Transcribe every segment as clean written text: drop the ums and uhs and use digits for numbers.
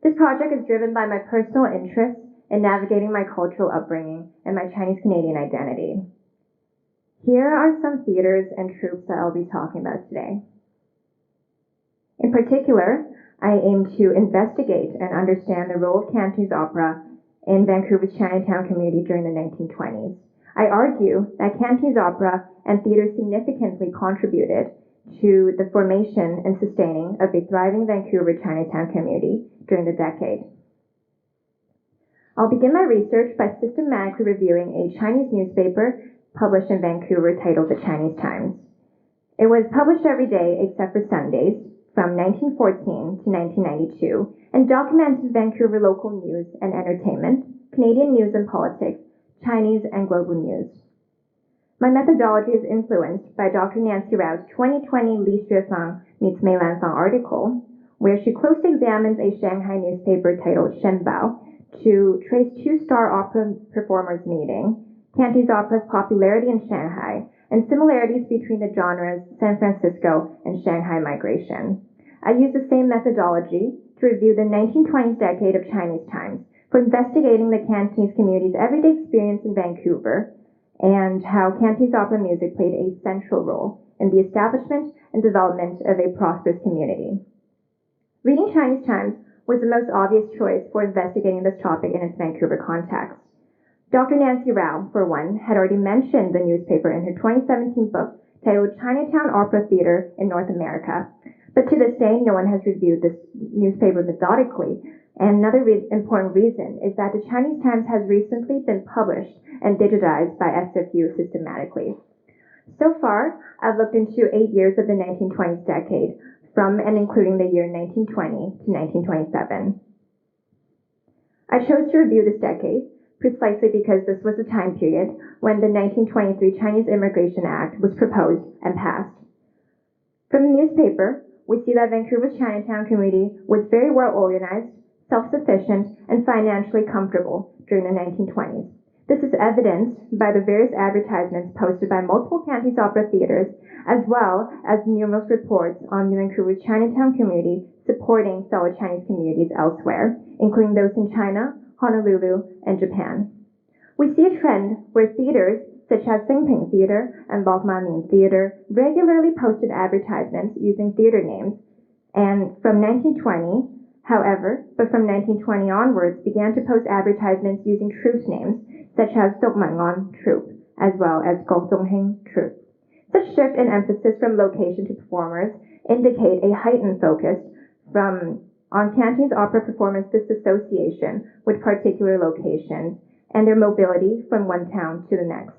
This project is driven by my personal interest in navigating my cultural upbringing and my Chinese-Canadian identity. Here are some theaters and troupes that I'll be talking about today. In particular, I aim to investigate and understand the role of Cantonese opera in Vancouver's Chinatown community during the 1920s. I argue that Cantonese opera and theater significantly contributed to the formation and sustaining of a thriving Vancouver Chinatown community during the decade. I'll begin my research by systematically reviewing a Chinese newspaper published in Vancouver titled The Chinese Times. It was published every day except for Sundays from 1914 to 1992 and documented Vancouver local news and entertainment, Canadian news and politics, Chinese and global news. My methodology is influenced by Dr. Nancy Rao's 2020 Li Xuefang meets Mei Lanfang article, where she closely examines a Shanghai newspaper titled Shenbao to trace two-star opera performers meeting, Cantonese opera's popularity in Shanghai, and similarities between the genres San Francisco and Shanghai migration. I use the same methodology to review the 1920s decade of Chinese Times for investigating the Cantonese community's everyday experience in Vancouver and how Cantonese opera music played a central role in the establishment and development of a prosperous community. Reading Chinese Times was the most obvious choice for investigating this topic in its Vancouver context. Dr. Nancy Rao, for one, had already mentioned the newspaper in her 2017 book titled Chinatown Opera Theater in North America, but to this day, no one has reviewed this newspaper methodically. And another important reason is that the Chinese Times has recently been published and digitized by SFU systematically. So far, I've looked into 8 years of the 1920s decade, from and including the year 1920 to 1927. I chose to review this decade precisely because this was the time period when the 1923 Chinese Immigration Act was proposed and passed. From the newspaper, we see that Vancouver's Chinatown community was very well organized, self-sufficient, and financially comfortable during the 1920s. This is evidenced by the various advertisements posted by multiple Cantonese opera theaters, as well as numerous reports on the Vancouver's Chinatown community supporting fellow Chinese communities elsewhere, including those in China, Honolulu, and Japan. We see a trend where theaters such as Singping Theater and Lokmaning Theater regularly posted advertisements using theater names, and from 1920, but from 1920 onwards began to post advertisements using troupe names such as Dokmangon Troupe, as well as Gokdongheng Troupe. Such shift in emphasis from location to performers indicate a heightened focus on Cantonese opera performance disassociation with particular locations and their mobility from one town to the next.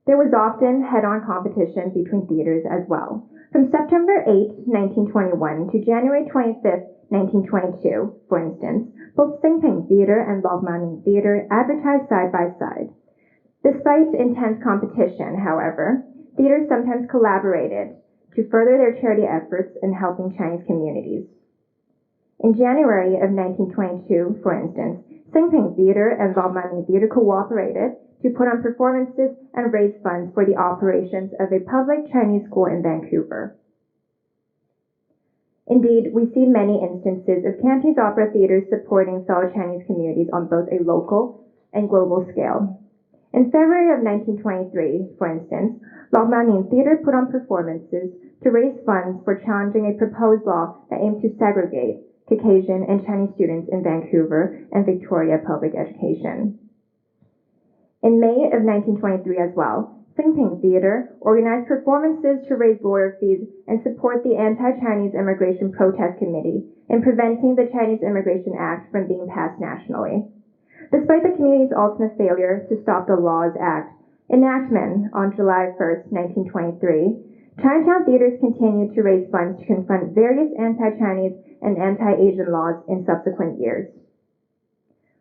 There was often head-on competition between theaters as well. From September 8, 1921 to January 25, 1922, for instance, both Singping Theater and Lokmaning Theater advertised side by side. Despite intense competition, however, theaters sometimes collaborated to further their charity efforts in helping Chinese communities. In January of 1922, for instance, Singping Theater and Lokmaning Theater cooperated to put on performances and raise funds for the operations of a public Chinese school in Vancouver. Indeed, we see many instances of Cantonese opera theaters supporting fellow Chinese communities on both a local and global scale. In February of 1923, for instance, Lokmaning Theater put on performances to raise funds for challenging a proposed law that aimed to segregate Caucasian and Chinese students in Vancouver and Victoria public education. In May of 1923 as well, Singping Theater organized performances to raise lawyer fees and support the Anti-Chinese Immigration Protest Committee in preventing the Chinese Immigration Act from being passed nationally. Despite the community's ultimate failure to stop the Laws Act enactment on July 1, 1923, Chinatown theaters continued to raise funds to confront various anti-Chinese and anti-Asian laws in subsequent years.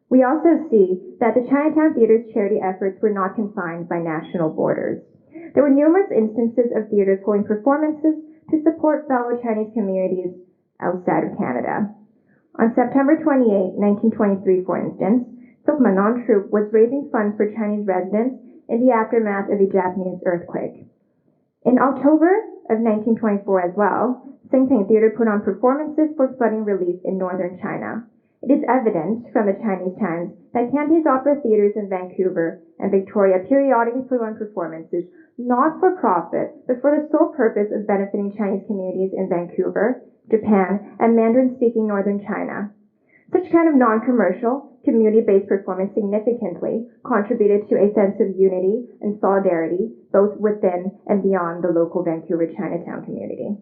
We also see that the Chinatown theater's charity efforts were not confined by national borders. There were numerous instances of theaters holding performances to support fellow Chinese communities outside of Canada. On September 28, 1923, for instance, Dokmanon Troupe was raising funds for Chinese residents in the aftermath of a Japanese earthquake. In October of 1924 as well, Singping Theatre put on performances for flooding relief in northern China. It is evident from the Chinese Times that Cantonese opera theatres in Vancouver and Victoria periodically put on performances not for profit, but for the sole purpose of benefiting Chinese communities in Vancouver, Japan, and Mandarin-speaking northern China. Such kind of non-commercial, community-based performance significantly contributed to a sense of unity and solidarity, both within and beyond the local Vancouver Chinatown community.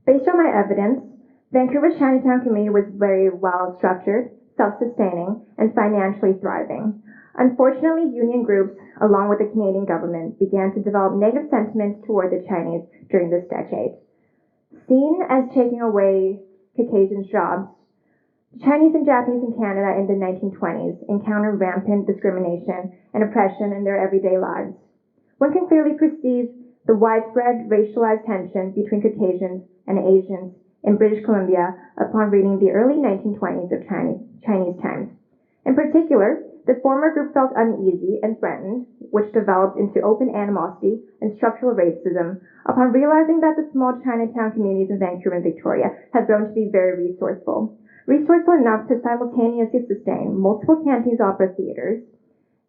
Based on my evidence, Vancouver's Chinatown community was very well structured, self-sustaining, and financially thriving. Unfortunately, union groups, along with the Canadian government, began to develop negative sentiments toward the Chinese during this decade. Seen as taking away Caucasian jobs, Chinese and Japanese in Canada in the 1920s encountered rampant discrimination and oppression in their everyday lives. One can clearly perceive the widespread racialized tension between Caucasians and Asians in British Columbia upon reading the early 1920s of Chinese Times. In particular, the former group felt uneasy and threatened, which developed into open animosity and structural racism upon realizing that the small Chinatown communities in Vancouver and Victoria have grown to be very resourceful enough to simultaneously sustain multiple Cantonese opera theatres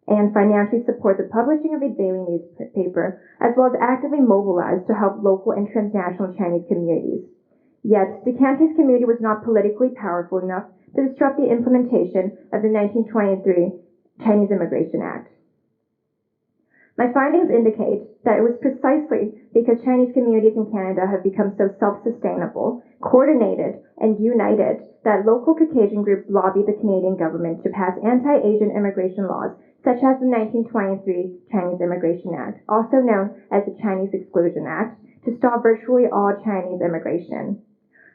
and financially support the publishing of a daily newspaper, as well as actively mobilize to help local and transnational Chinese communities. Yet, the Cantonese community was not politically powerful enough to disrupt the implementation of the 1923 Chinese Immigration Act. My findings indicate that it was precisely because Chinese communities in Canada have become so self-sustainable, coordinated, and united that local Caucasian groups lobbied the Canadian government to pass anti-Asian immigration laws, such as the 1923 Chinese Immigration Act, also known as the Chinese Exclusion Act, to stop virtually all Chinese immigration.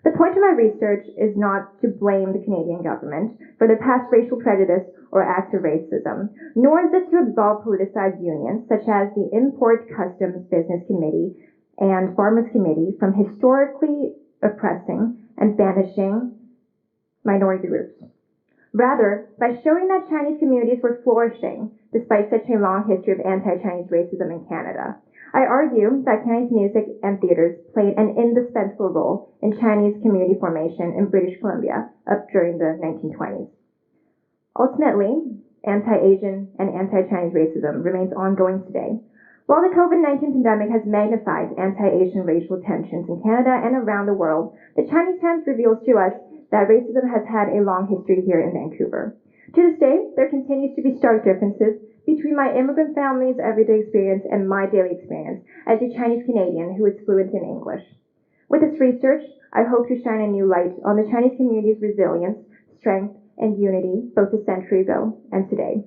The point of my research is not to blame the Canadian government for their past racial prejudice or acts of racism, nor is it to absolve politicized unions such as the Import Customs Business Committee and Farmers Committee from historically oppressing and banishing minority groups. Rather, by showing that Chinese communities were flourishing despite such a long history of anti-Chinese racism in Canada, I argue that Cantonese music and theaters played an indispensable role in Chinese community formation in British Columbia up during the 1920s. Ultimately, anti-Asian and anti-Chinese racism remains ongoing today. While the COVID-19 pandemic has magnified anti-Asian racial tensions in Canada and around the world, the Chinese Times reveals to us that racism has had a long history here in Vancouver. To this day, there continues to be stark differences between my immigrant family's everyday experience and my daily experience as a Chinese Canadian who is fluent in English. With this research, I hope to shine a new light on the Chinese community's resilience, strength, and unity both a century ago and today.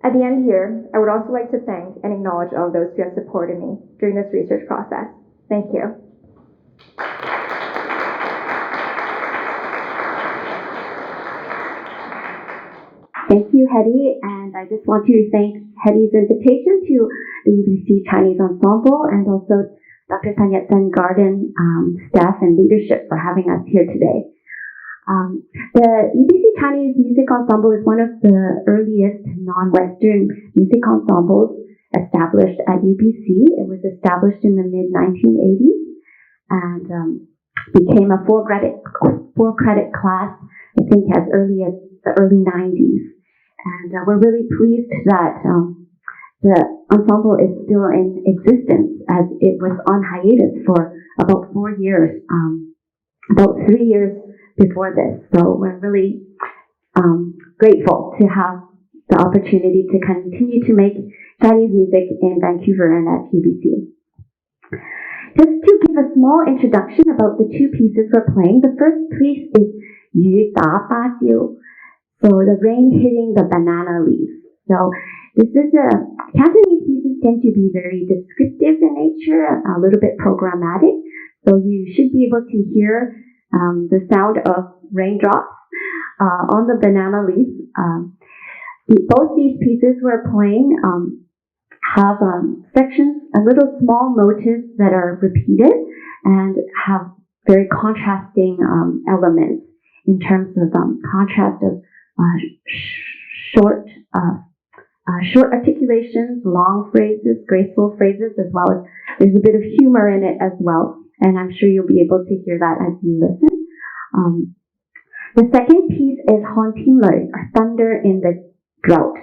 At the end here, I would also like to thank and acknowledge all those who have supported me during this research process. Thank you. Thank you, Hetty, and I just want to thank Hetty's invitation to the UBC Chinese Ensemble and also Dr. Yat-Sen Garden staff and leadership for having us here today. The UBC Chinese Music Ensemble is one of the earliest non-Western music ensembles established at UBC. It was established in the mid-1980s and became a four-credit class, I think, as early as the early 90s. And we're really pleased that the ensemble is still in existence, as it was on hiatus for about 4 years, about 3 years before this. So we're really grateful to have the opportunity to continue to make Chinese music in Vancouver and at UBC. Just to give a small introduction about the two pieces we're playing, the first piece is Yu Da Ba Jiu. So the rain hitting the banana leaves. So this is Cantonese pieces tend to be very descriptive in nature, a little bit programmatic. So you should be able to hear the sound of raindrops on the banana leaves. Both these pieces we're playing have sections, a little small motifs that are repeated and have very contrasting elements in terms of contrast of short short articulations, long phrases, graceful phrases, as well as there's a bit of humor in it as well. And I'm sure you'll be able to hear that as you listen. The second piece is Hontinglei, or Thunder in the Drought.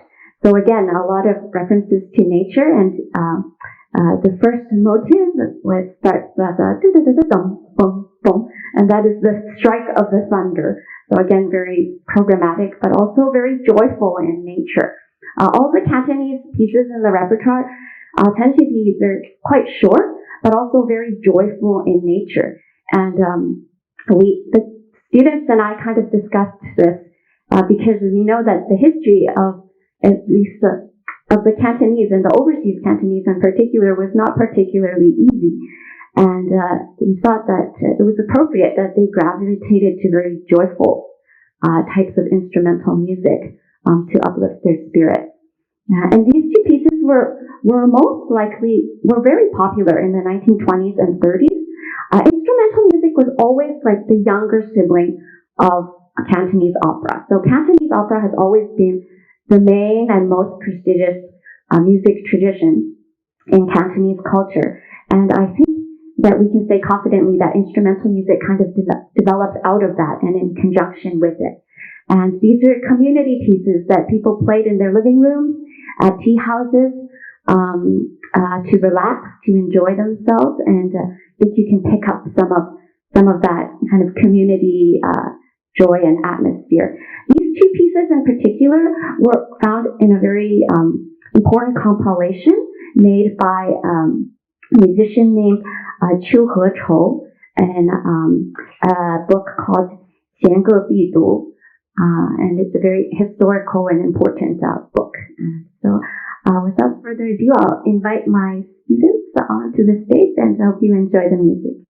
So again, a lot of references to nature, and the first motive starts with a and that is the strike of the thunder. So again, very programmatic, but also very joyful in nature. All the Cantonese pieces in the repertoire tend to be quite short, but also very joyful in nature. And the students and I kind of discussed this because we know that the history of at least of the Cantonese and the overseas Cantonese in particular was not particularly easy. And we thought that it was appropriate that they gravitated to very joyful types of instrumental music to uplift their spirits. And these two pieces were very popular in the 1920s and 30s. Instrumental music was always like the younger sibling of Cantonese opera. So Cantonese opera has always been the main and most prestigious music tradition in Cantonese culture. And I think that we can say confidently that instrumental music kind of developed out of that and in conjunction with it. And these are community pieces that people played in their living rooms, at tea houses, to relax, to enjoy themselves. And I think you can pick up some of that kind of community joy and atmosphere. These two pieces in particular were found in a very important compilation made by a musician named Qiu Hechou in a book called 闲个必读, and it's a very historical and important book. So without further ado, I'll invite my students onto the stage and I hope you enjoy the music.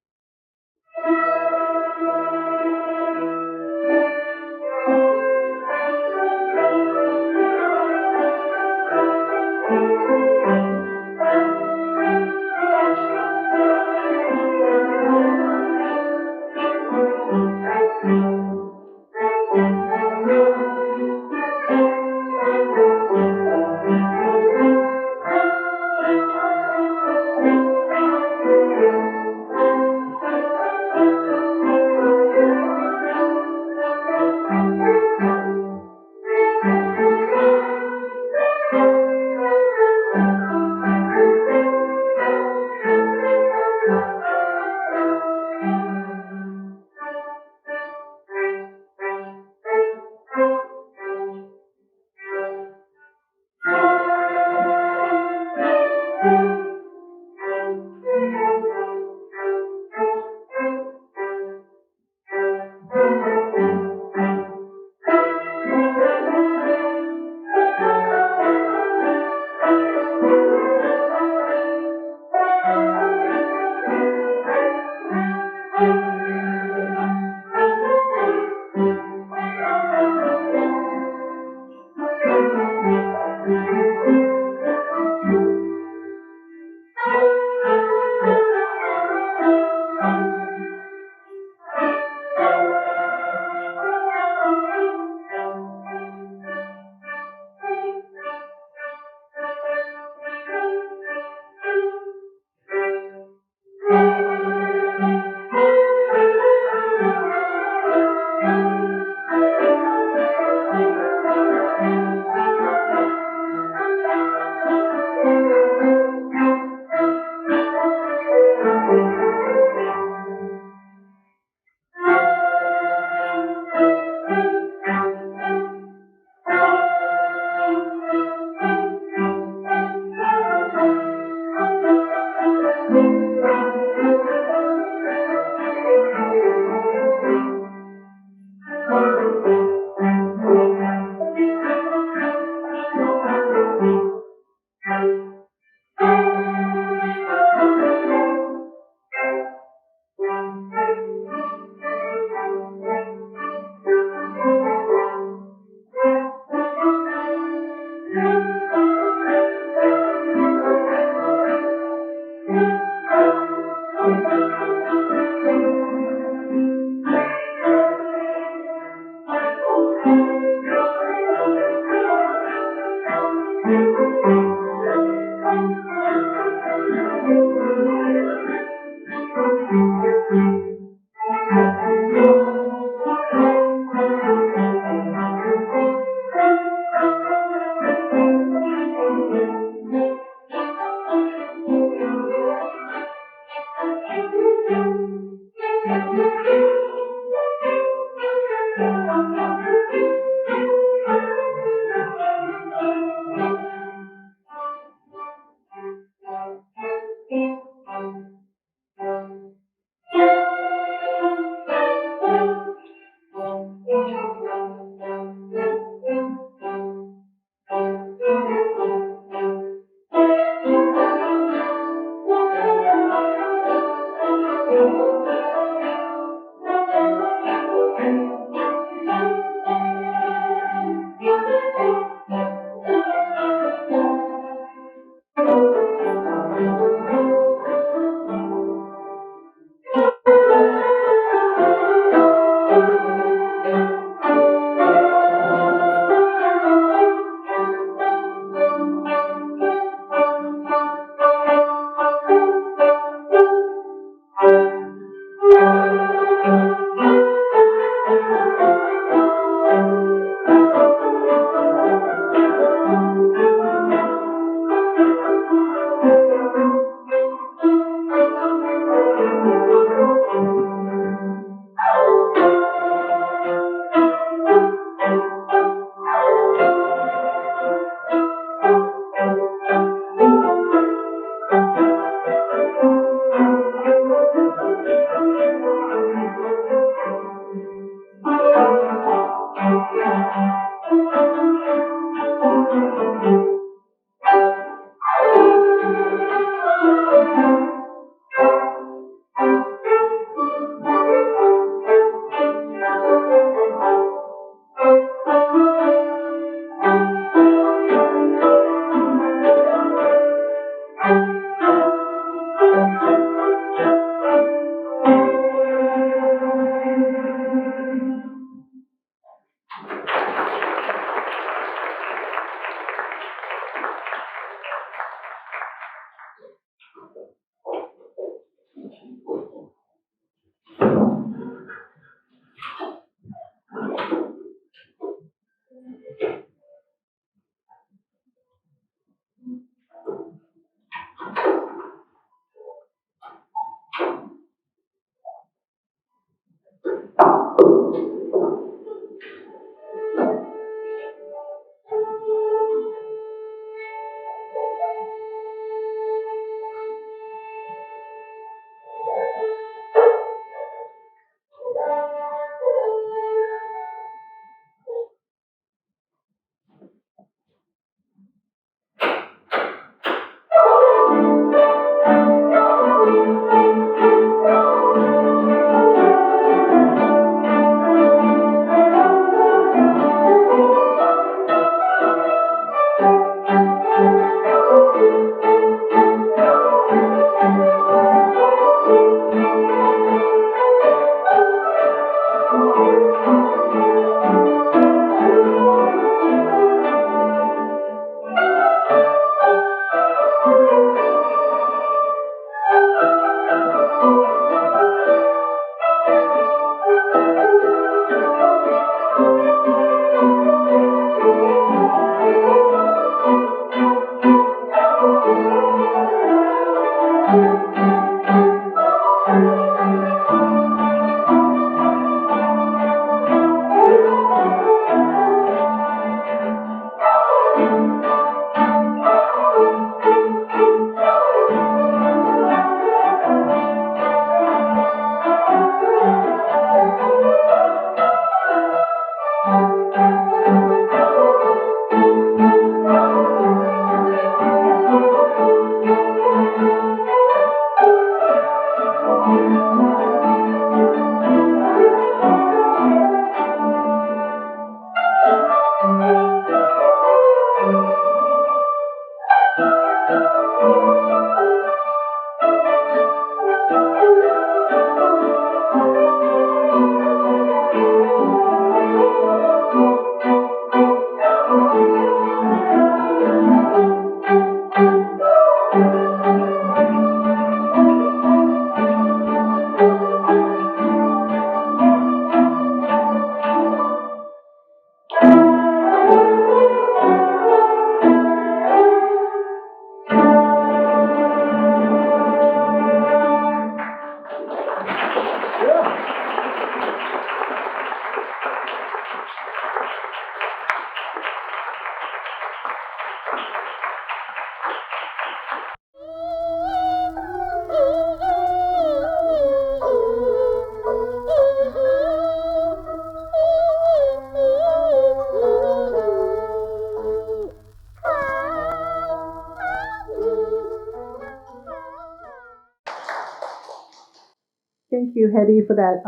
Thank you, Hedy, for that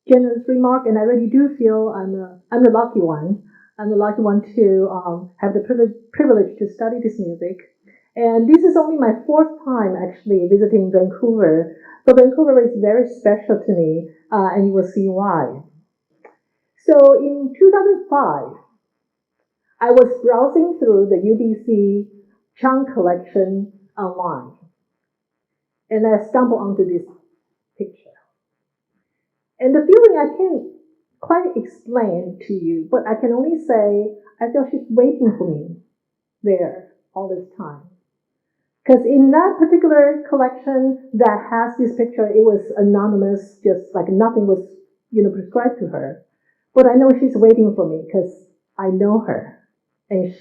generous remark. And I really do feel I'm the lucky one. I'm the lucky one to have the privilege to study this music. And this is only my fourth time actually visiting Vancouver. So Vancouver is very special to me, and you will see why. So in 2005, I was browsing through the UBC Chang collection online, and I stumbled onto this picture. And the feeling I can't quite explain to you, but I can only say I feel she's waiting for me there all this time. Because in that particular collection that has this picture, it was anonymous, just like nothing was, prescribed to her. But I know she's waiting for me because I know her. And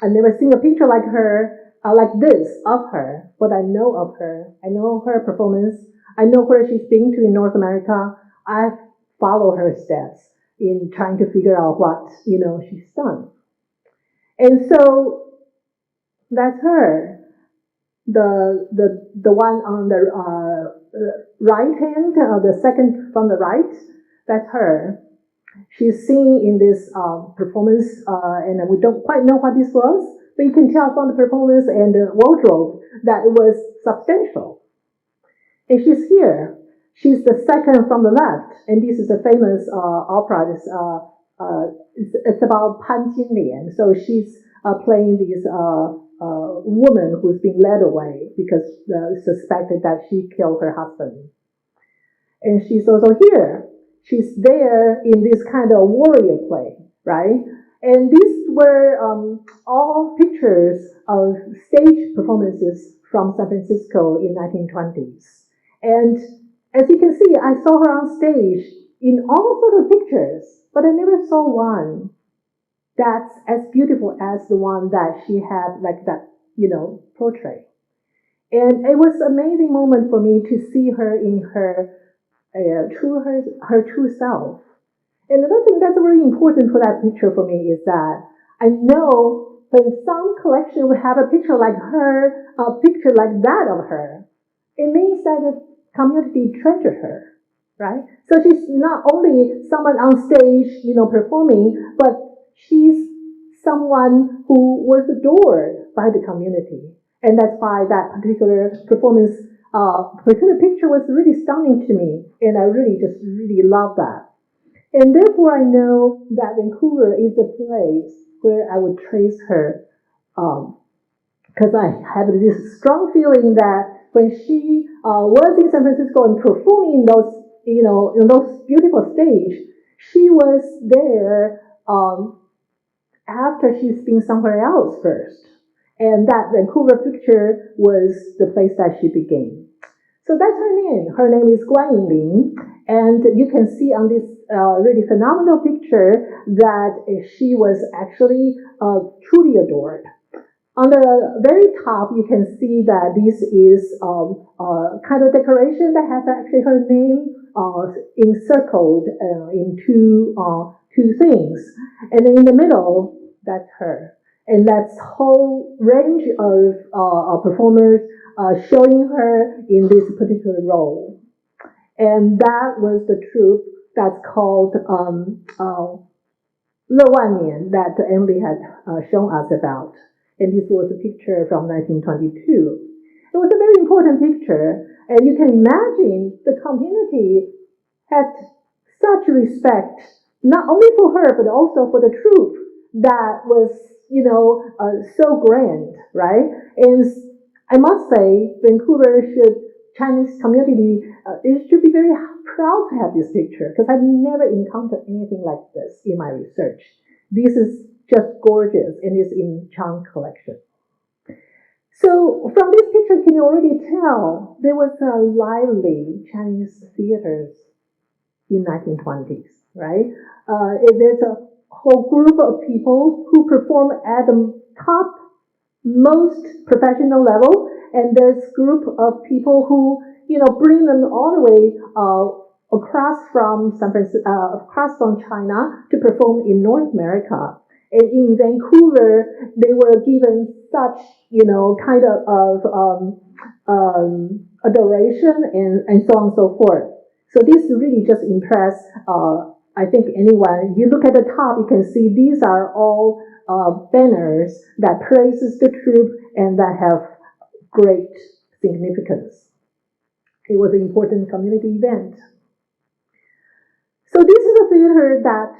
I've never seen a picture like her, like this of her, but I know of her. I know her performance. I know where she's been to in North America. I follow her steps in trying to figure out what, she's done. And so that's her. The one on the right hand, the second from the right, that's her. She's singing in this performance, and we don't quite know what this was, but you can tell from the performance and the wardrobe that it was substantial. And she's here. She's the second from the left, and this is a famous opera. It's about Pan Jinlian. So she's playing this woman who's been led away because suspected that she killed her husband. And she's also here. She's there in this kind of warrior play, right? And these were all pictures of stage performances from San Francisco in 1920s. And as you can see, I saw her on stage in all sort of pictures, but I never saw one that's as beautiful as the one that she had, like that, portrait. And it was an amazing moment for me to see her in her true self. And another thing that's really important for that picture for me is that I know when some collection would have a picture like her, a picture like that of her, it means that the community treasured her, right? So she's not only someone on stage, performing, but she's someone who was adored by the community. And that's why that particular performance, particular picture was really stunning to me. And I really love that. And therefore I know that Vancouver is the place where I would trace her, because I have this strong feeling that when she was in San Francisco and performing in those, in those beautiful stage, she was there after she's been somewhere else first. And that Vancouver picture was the place that she began. So that's her name. Her name is Guan Yingling. And you can see on this really phenomenal picture that she was actually truly adored. On the very top, you can see that this is kind of decoration that has actually her name encircled in two things. And then in the middle, that's her. And that's whole range of performers showing her in this particular role. And that was the troupe that's called Le Wan Nian that Emily had shown us about. And this was a picture from 1922. It was a very important picture, and you can imagine the community had such respect, not only for her, but also for the troupe that was, so grand, right? And I must say, Chinese community, it should be very proud to have this picture, because I've never encountered anything like this in my research. This is just gorgeous, and it's in Chang collection. So from this picture, can you already tell there was a lively Chinese theaters in 1920s, right? There's a whole group of people who perform at the top most professional level, and there's group of people who bring them all the way across from across from China to perform in North America. And in Vancouver, they were given such kind of adoration and so on and so forth. So this really just impressed I think anyone. You look at the top, you can see these are all banners that praises the troupe and that have great significance. It was an important community event. So this is a theater that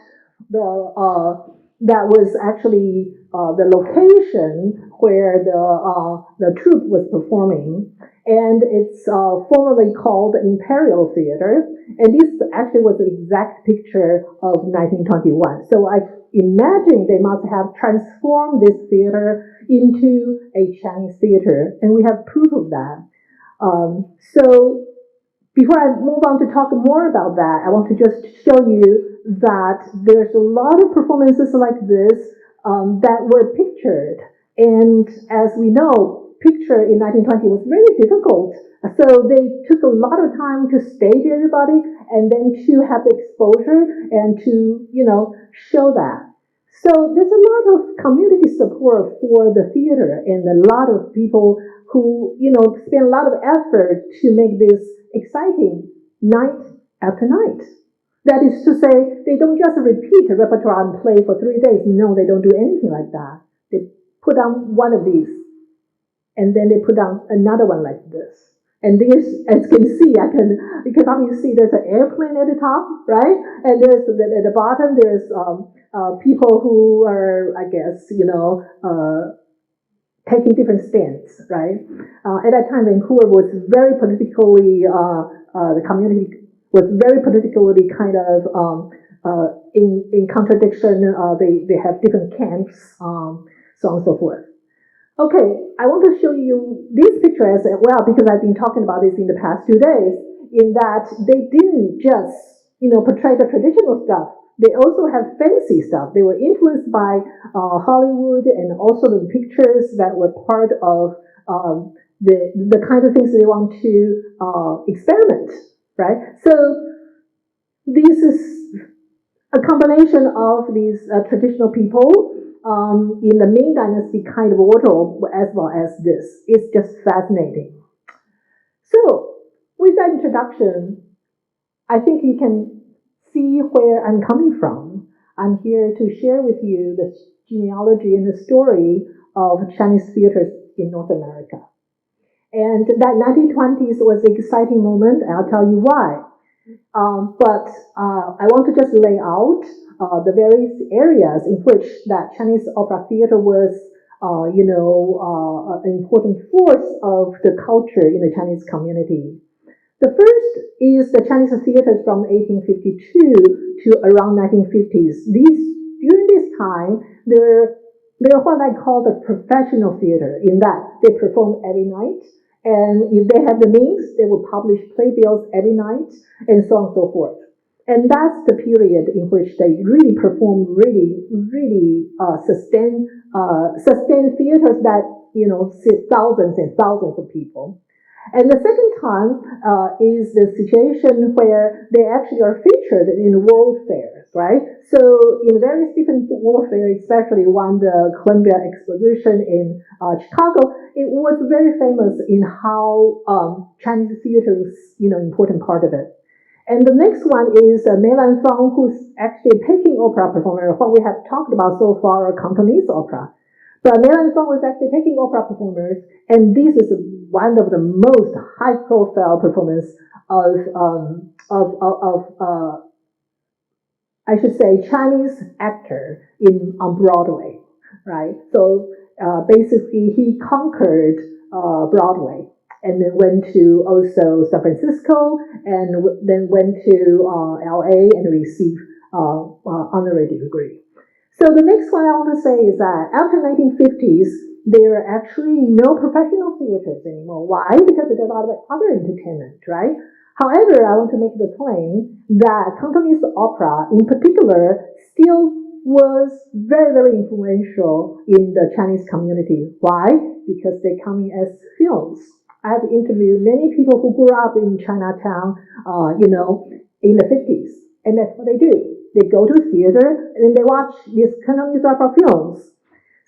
that was actually the location where the troupe was performing, and it's formerly called the Imperial Theater. And this actually was the exact picture of 1921. So I imagine they must have transformed this theater into a Chinese theater, and we have proof of that. So before I move on to talk more about that, I want to just show you that there's a lot of performances like this that were pictured. And as we know, picture in 1920 was very difficult. So they took a lot of time to stage everybody and then to have the exposure and to, show that. So there's a lot of community support for the theater and a lot of people who, spend a lot of effort to make this exciting night after night. That is to say, they don't just repeat a repertoire and play for 3 days. No, they don't do anything like that. They put on one of these, and then they put on another one like this. And there's, as you can see, you can probably see there's an airplane at the top, right? And there's at the bottom, there's people who are, I guess, taking different stands, right? At that time, Vancouver was very politically, the community was very politically kind of in contradiction. They have different camps, so on and so forth. Okay, I want to show you this picture as well because I've been talking about this in the past 2 days, in that they didn't just, portray the traditional stuff. They also have fancy stuff. They were influenced by Hollywood and also the pictures that were part of the kind of things they want to experiment, right? So this is a combination of these traditional people in the Ming Dynasty kind of wardrobe as well as this. It's just fascinating. So with that introduction, I think you can see where I'm coming from. I'm here to share with you the genealogy and the story of Chinese theaters in North America. And that 1920s was an exciting moment, and I'll tell you why. But I want to just lay out the various areas in which that Chinese opera theater was, an important force of the culture in the Chinese community. The first is the Chinese theaters from 1852 to around 1950s. During this time, they're what I call the professional theater, in that they perform every night. And if they have the means, they will publish playbills every night, and so on and so forth. And that's the period in which they really perform really sustain theaters that, sit thousands and thousands of people. And the second time is the situation where they actually are featured in world fairs, right? So in various different world fairs, especially one, the Columbia Exposition in Chicago, it was very famous in how Chinese theater was, important part of it. And the next one is Mei Lan Fang, who's actually a Peking opera performer. What we have talked about so far are Cantonese opera. But Mei Lan Fang was actually Peking opera performers, and this is one of the most high-profile performance I should say, Chinese actor on Broadway, right? So basically, he conquered Broadway, and then went to also San Francisco, and then went to LA and received honorary degree. So the next one I want to say is that after 1950s, there are actually no professional theaters anymore. Why? Because there's a lot of other entertainment, right? However, I want to make the claim that Cantonese opera, in particular, still was very, very influential in the Chinese community. Why? Because they come in as films. I've interviewed many people who grew up in Chinatown, in the 50s. And that's what they do. They go to theater and they watch these Cantonese opera films.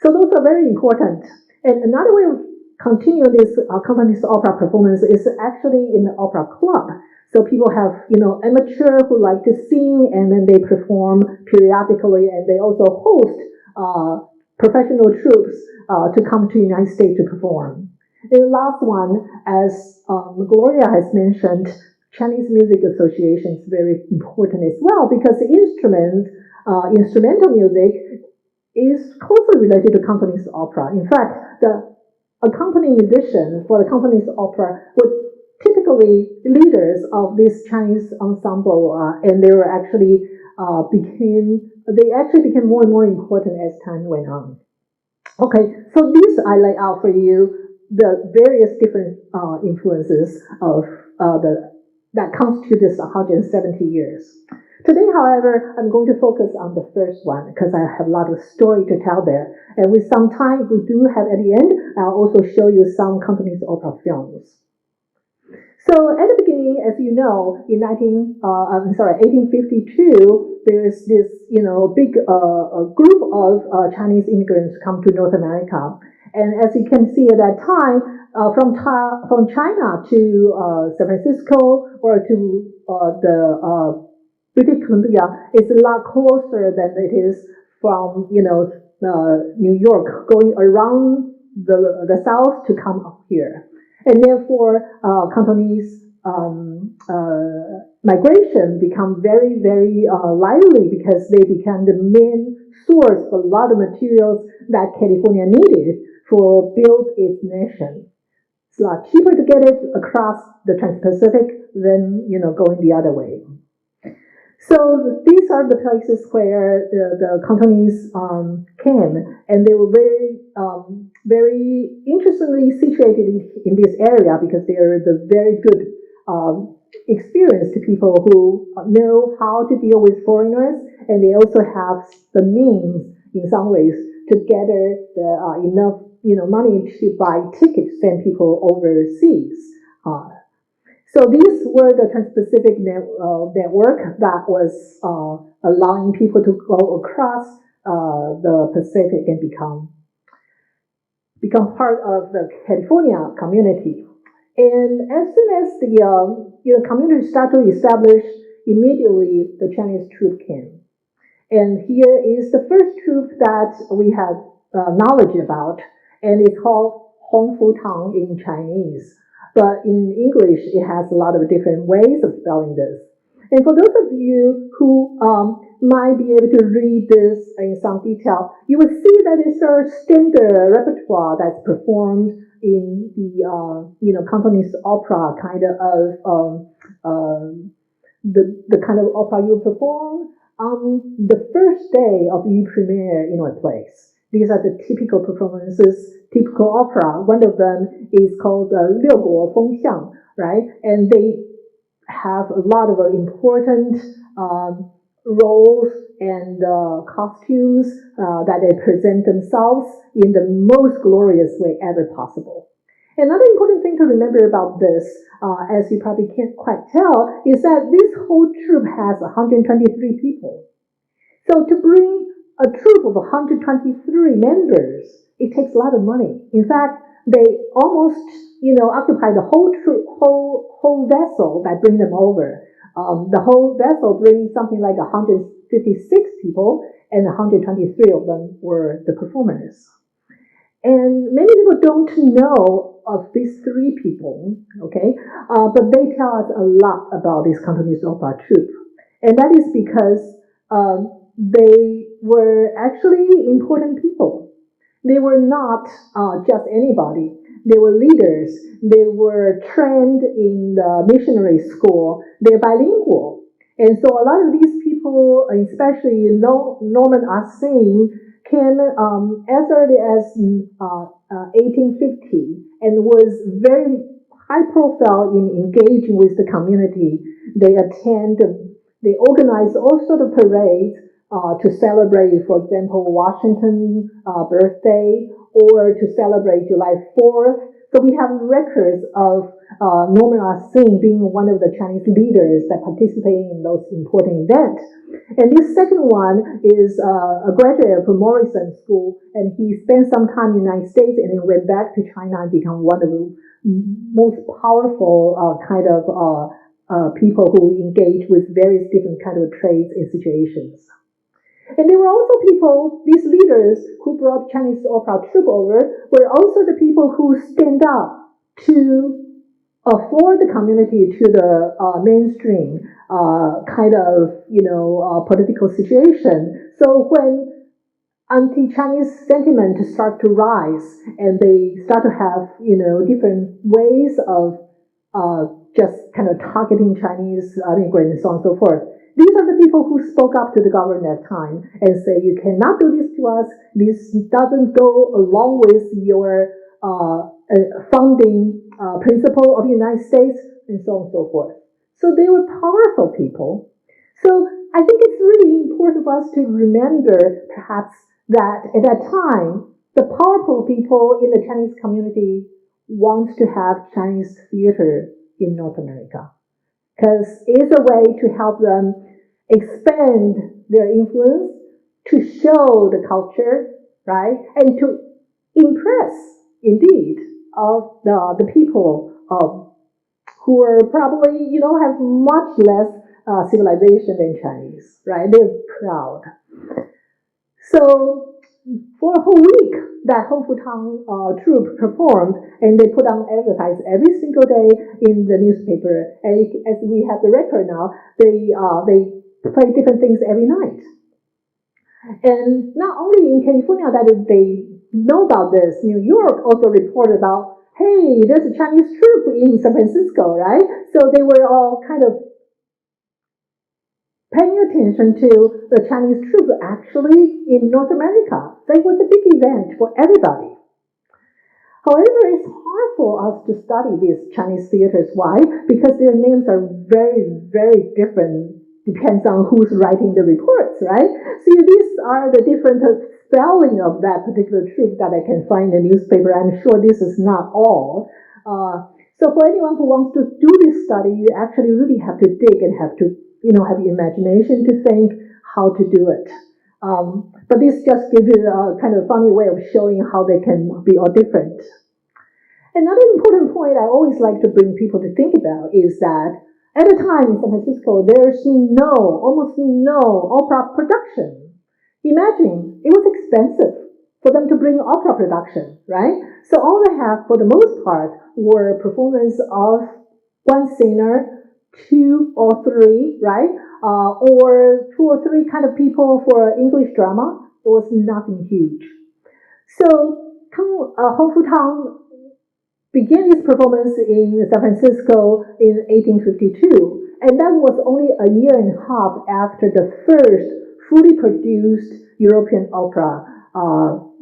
So those are very important. And another way of continuing this Cantonese opera performance is actually in the opera club. So people have, amateur who like to sing, and then they perform periodically, and they also host professional troupes to come to the United States to perform. And the last one, as Gloria has mentioned, Chinese Music Association is very important as well, because the instrumental music is closely related to Cantonese opera. In fact, the accompanying musician for the Cantonese opera would typically leaders of this Chinese ensemble, and they were actually became more and more important as time went on. Okay, so these I lay out for you the various different influences of that constitute this 170 years. Today, however, I'm going to focus on the first one because I have a lot of story to tell there. And with some time we do have at the end, I'll also show you some Cantonese opera films. So at the beginning, as you know, in 1852, there's this, big group of Chinese immigrants come to North America. And as you can see at that time, from China to San Francisco or to the British Columbia is a lot closer than it is from, New York, going around the south to come up here. And therefore, Cantonese migration become very, very lively because they become the main source for a lot of materials that California needed for build its nation. It's a lot cheaper to get it across the Trans-Pacific than, going the other way. So these are the places where the Cantonese came, and they were very, very interestingly situated in this area because they are the very good experienced people who know how to deal with foreigners, and they also have the means, in some ways, to gather enough, money to buy tickets to send people overseas. So these were the Trans-Pacific network that was allowing people to go across the Pacific and become part of the California community. And as soon as the community started to establish, immediately the Chinese troupe came. And here is the first troupe that we have knowledge about, and it's called Hong Fu Tang in Chinese. But in English, it has a lot of different ways of spelling this. And for those of you who might be able to read this in some detail, you will see that it's a standard repertoire that's performed in the Cantonese opera kind of the kind of opera you perform on the first day of you premiere in a place. These are the typical performances, typical opera. One of them is called 六国风相, right? And they have a lot of important roles and costumes that they present themselves in the most glorious way ever possible. Another important thing to remember about this, as you probably can't quite tell, is that this whole troupe has 123 people. So to bring a troupe of 123 members, it takes a lot of money. In fact, they almost, occupy the whole troupe, whole vessel that bring them over. The whole vessel brings something like 156 people, and 123 of them were the performers. And many people don't know of these three people, okay? But they tell us a lot about this Cantonese opera troupe. And that is because they were actually important people. They were not just anybody. They were leaders. They were trained in the missionary school. They're bilingual. And so a lot of these people, especially Norman Yat-Sen, came as early as 1850 and was very high profile in engaging with the community. They organized all sorts of parades to celebrate, for example, Washington's birthday, or to celebrate July 4th. So we have records of Norman Ah-Seng being one of the Chinese leaders that participated in those important events. And this second one is a graduate from Morrison School, and he spent some time in the United States and then went back to China and become one of the most powerful people who engage with various different kind of trades and situations. And there were also people, these leaders who brought Chinese opera troupe over, were also the people who stand up to afford the community to the mainstream political situation. So when anti-Chinese sentiment start to rise and they start to have, different ways of just kind of targeting Chinese immigrants and so on and so forth, these are the people who spoke up to the government at the time and say, you cannot do this to us. This doesn't go along with your founding principle of the United States, and so on and so forth. So they were powerful people. So I think it's really important for us to remember, perhaps, that at that time, the powerful people in the Chinese community wants to have Chinese theater in North America, because it's a way to help them expand their influence, to show the culture, right, and to impress, indeed, of the people who are probably, have much less civilization than Chinese, right? They're proud. So for a whole week, that Hong Fu Tang troupe performed, and they put on advertise every single day in the newspaper. And as we have the record now, they play different things every night. And not only in California that they know about this, New York also reported about, hey, there's a Chinese troupe in San Francisco, right? So they were all kind of paying attention to the Chinese troupe actually in North America. So it was a big event for everybody. However, it's hard for us to study these Chinese theaters. Why? Because their names are very, very different. Depends on who's writing the reports, right? So these are the different spelling of that particular troupe that I can find in the newspaper. I'm sure this is not all. So for anyone who wants to do this study, you actually really have to dig and have to, have the imagination to think how to do it. But this just gives you a kind of funny way of showing how they can be all different. Another important point I always like to bring people to think about is that at the time in San Francisco, there's almost no opera production. Imagine, it was expensive for them to bring opera production, right? So all they have, for the most part, were performance of one singer, two or three, right? Or two or three kind of people for English drama. It was nothing huge. So Hong Fu Tang began its performance in San Francisco in 1852, and that was only a year and a half after the first fully produced European opera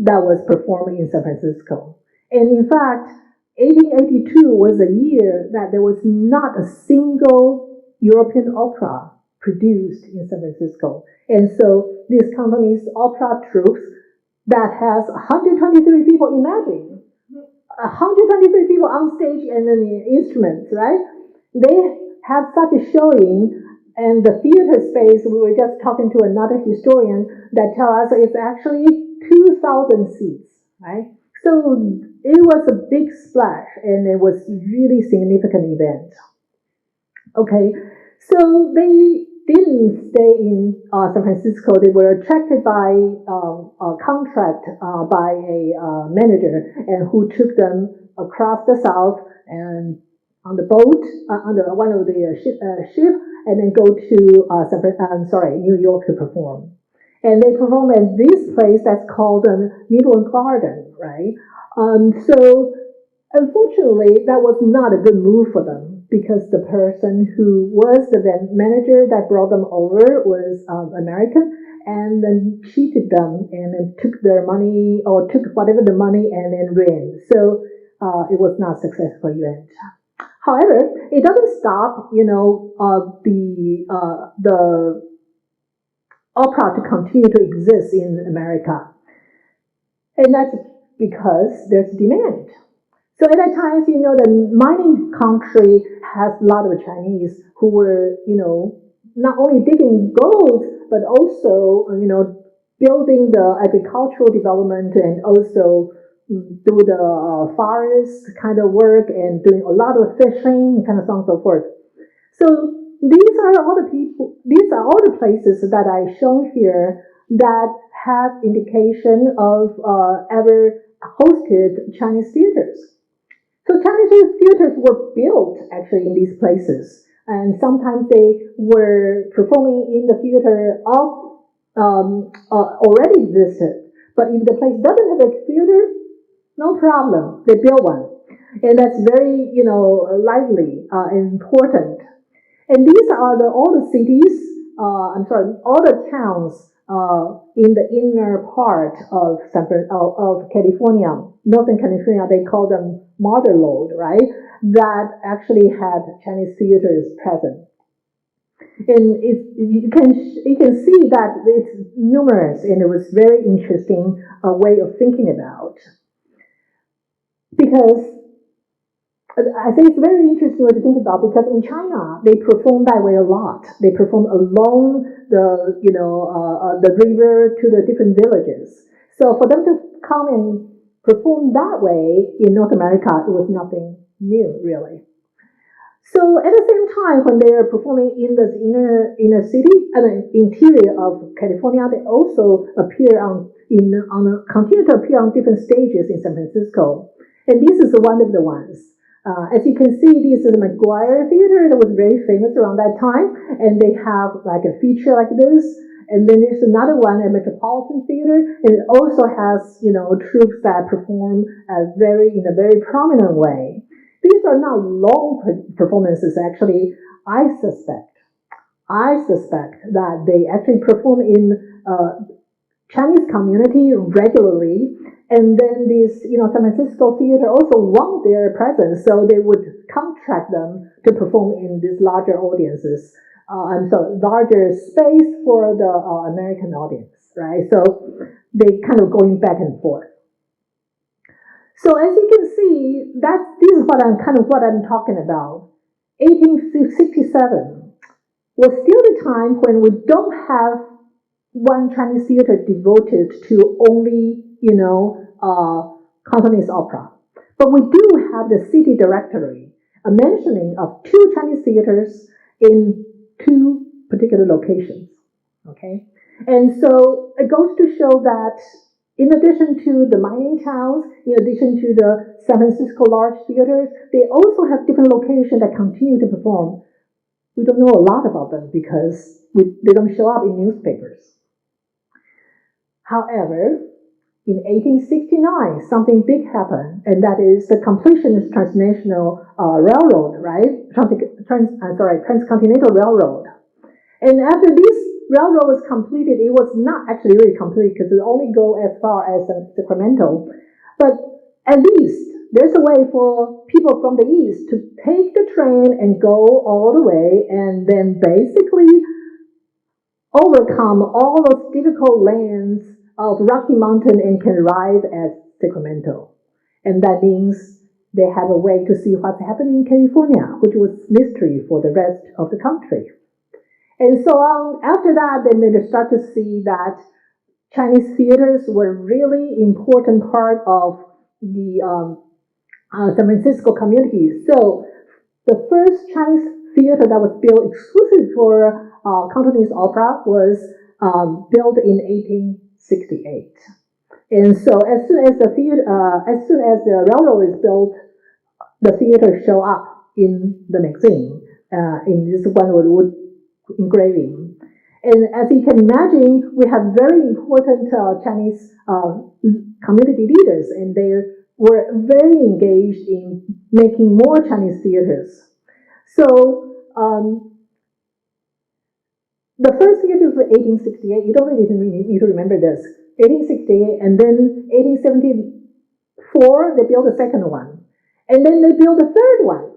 that was performed in San Francisco. And in fact, 1882 was a year that there was not a single European opera produced in San Francisco. And so this company's opera troops that has 123 people, imagine, 123 people on stage and then the instruments, right? They have such a showing, and the theater space, we were just talking to another historian that tell us it's actually 2,000 seats, right? So it was a big splash, and it was really significant event. Okay, so they didn't stay in San Francisco. They were attracted by a contract by a manager, and who took them across the South and on the boat, under one of the ship, and then go to New York to perform. And they perform at this place that's called Midland Garden, right? So unfortunately, that was not a good move for them, because the person who was the manager that brought them over was American, and then cheated them and then took their money, or took whatever the money and then ran. So it was not a successful event. However, it doesn't stop, the opera to continue to exist in America. And that's because there's demand. So at that time, the mining country has a lot of Chinese who were, not only digging gold, but also, building the agricultural development and also do the forest kind of work and doing a lot of fishing, kind of so on and so forth. So these are all the places that I shown here that have indication of ever hosted Chinese theaters. So Chinese theaters were built actually in these places, and sometimes they were performing in the theater already existed. But if the place doesn't have a theater, no problem, they build one, and that's very lively and important. And these are all the cities. All the towns in the inner part of California, Northern California. They call them mother lode, right? That actually had Chinese theaters present. And you can see that it's numerous, and it was very interesting way of thinking about. Because I think it's very interesting to think about, because in China they perform that way a lot. They perform along the river to the different villages. So for them to come and perform that way in North America, it was nothing new, really. So at the same time, when they are performing in the inner city, interior of California, they also continue to appear on different stages in San Francisco. And this is one of the ones. As you can see, this is the McGuire Theater that was very famous around that time, and they have like a feature like this. And then there's another one at Metropolitan Theater, and it also has troupes that perform in a very prominent way. These are not long performances. Actually, I suspect that they actually perform in Chinese community regularly. And then this, San Francisco theater also want their presence, so they would contract them to perform in these larger audiences, larger space for the American audience, right? So they kind of going back and forth. So as you can see, this is what I'm talking about. 1867 was still the time when we don't have one Chinese theater devoted to only Cantonese opera. But we do have the city directory, a mentioning of 2 Chinese theaters in 2 particular locations. Okay? And so it goes to show that in addition to the mining towns, in addition to the San Francisco large theaters, they also have different locations that continue to perform. We don't know a lot about them because they don't show up in newspapers. However, in 1869, something big happened, and that is the completion of transnational railroad, right? Transcontinental Railroad. And after this railroad was completed, it was not actually really complete because it only go as far as Sacramento. But at least there's a way for people from the east to take the train and go all the way, and then basically overcome all those difficult lands of Rocky Mountain and can arrive at Sacramento. And that means they have a way to see what's happening in California, which was mystery for the rest of the country. And so after that, then they start to see that Chinese theaters were really important part of the San Francisco community. So the first Chinese theater that was built exclusively for Cantonese opera was built in 1868. And so as soon as the railroad is built, the theater show up in the magazine in this one wood engraving. And as you can imagine, we have very important Chinese community leaders, and they were very engaged in making more Chinese theaters. So the first theater was 1868. You don't really need to remember this. 1868, and then 1874, they built the second one. And then they built the third one.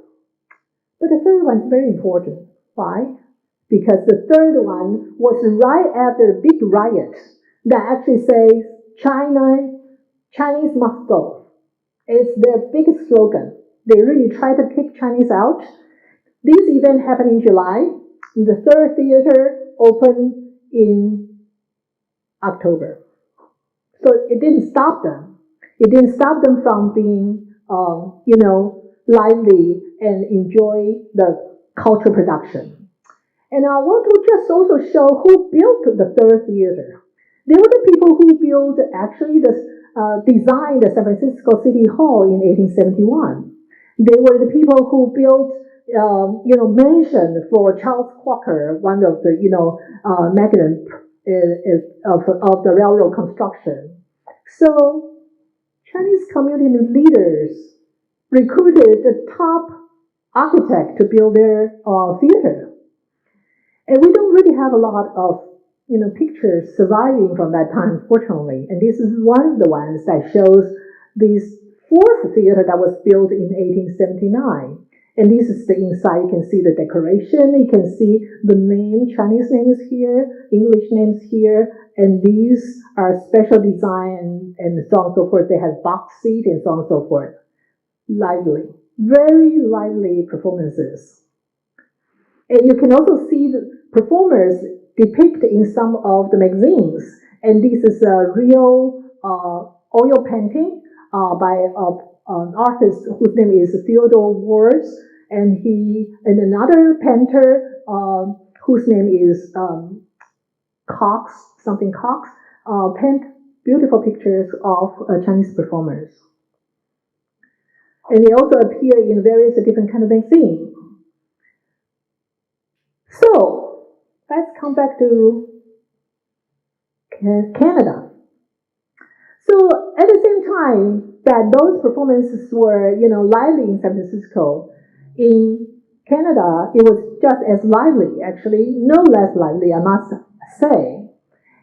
But the third one is very important. Why? because the third one was right after a big riot that actually says Chinese must go. It's their biggest slogan. They really try to kick Chinese out. This event happened in July. The third theater opened in October. So it didn't stop them. It didn't stop them from being, lively and enjoy the cultural production. And I want to just also show who built the third theater. They were the people who built, actually, designed the San Francisco City Hall in 1871. They were the people who built, mansion for Charles Quaker, one of the, magnate of the railroad construction. So Chinese community leaders recruited the top architect to build their theater. And we don't really have a lot of pictures surviving from that time, unfortunately. And this is one of the ones that shows this fourth theater that was built in 1879. And this is the inside. You can see the decoration. You can see the name, Chinese names here, English names here. And these are special design and so on and so forth. They have box seat and so on and so forth. Lively, very lively performances. And you can also see the performers depicted in some of the magazines. And this is a real oil painting by an artist whose name is Theodore Wars, and another painter whose name is Cox, paint beautiful pictures of Chinese performers. And they also appear in various different kind of magazines. So let's come back to Canada. So at the same time that those performances were, lively in San Francisco, in Canada it was just as lively, actually, no less lively, I must say.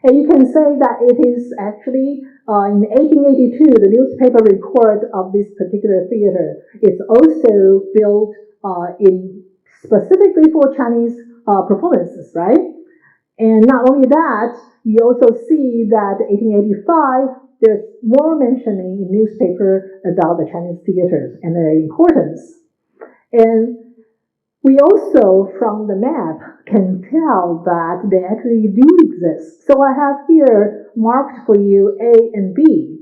And you can say that it is actually in 1882, the newspaper report of this particular theater is also built specifically for Chinese performances, right? And not only that, you also see that 1885, there's more mentioning in newspaper about the Chinese theaters and their importance. And we also, from the map, can tell that they actually do exist. So I have here marked for you A and B.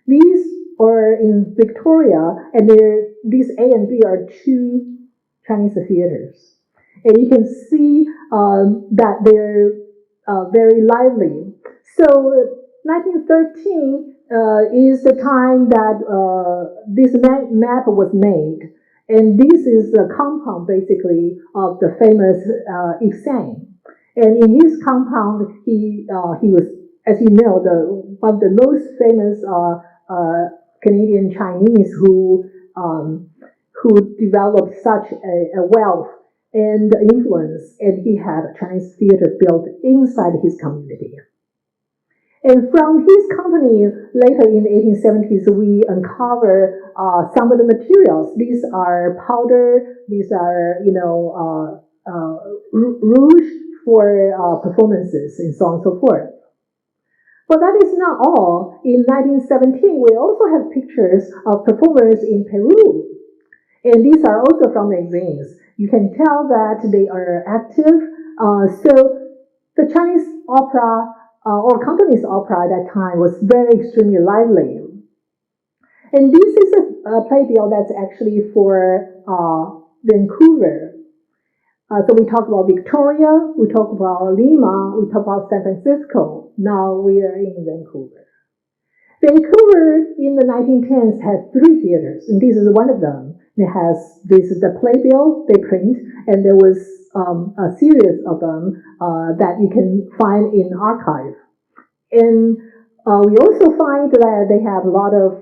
These are in Victoria, and these A and B are two Chinese theaters. And you can see that they're very lively. So 1913 is the time that this map was made. And this is the compound, basically, of the famous Yat-Sen. And in his compound, he was, as you know, one of the most famous Canadian Chinese who developed such a wealth and influence. And he had a Chinese theater built inside his community. And from his company, later in the 1870s, we uncover some of the materials. These are powder, these are, rouge for performances, and so on and so forth. But that is not all. In 1917, we also have pictures of performers in Peru. And these are also from magazines. You can tell that they are active. So the Chinese opera or Cantonese opera at that time was extremely lively. And this is a playbill that's actually for Vancouver. So we talk about Victoria, we talk about Lima, we talk about San Francisco. Now we are in Vancouver. Vancouver in the 1910s had 3 theaters, and this is one of them. This is the playbill they print, and there was a series of them that you can find in archive. And we also find that they have a lot of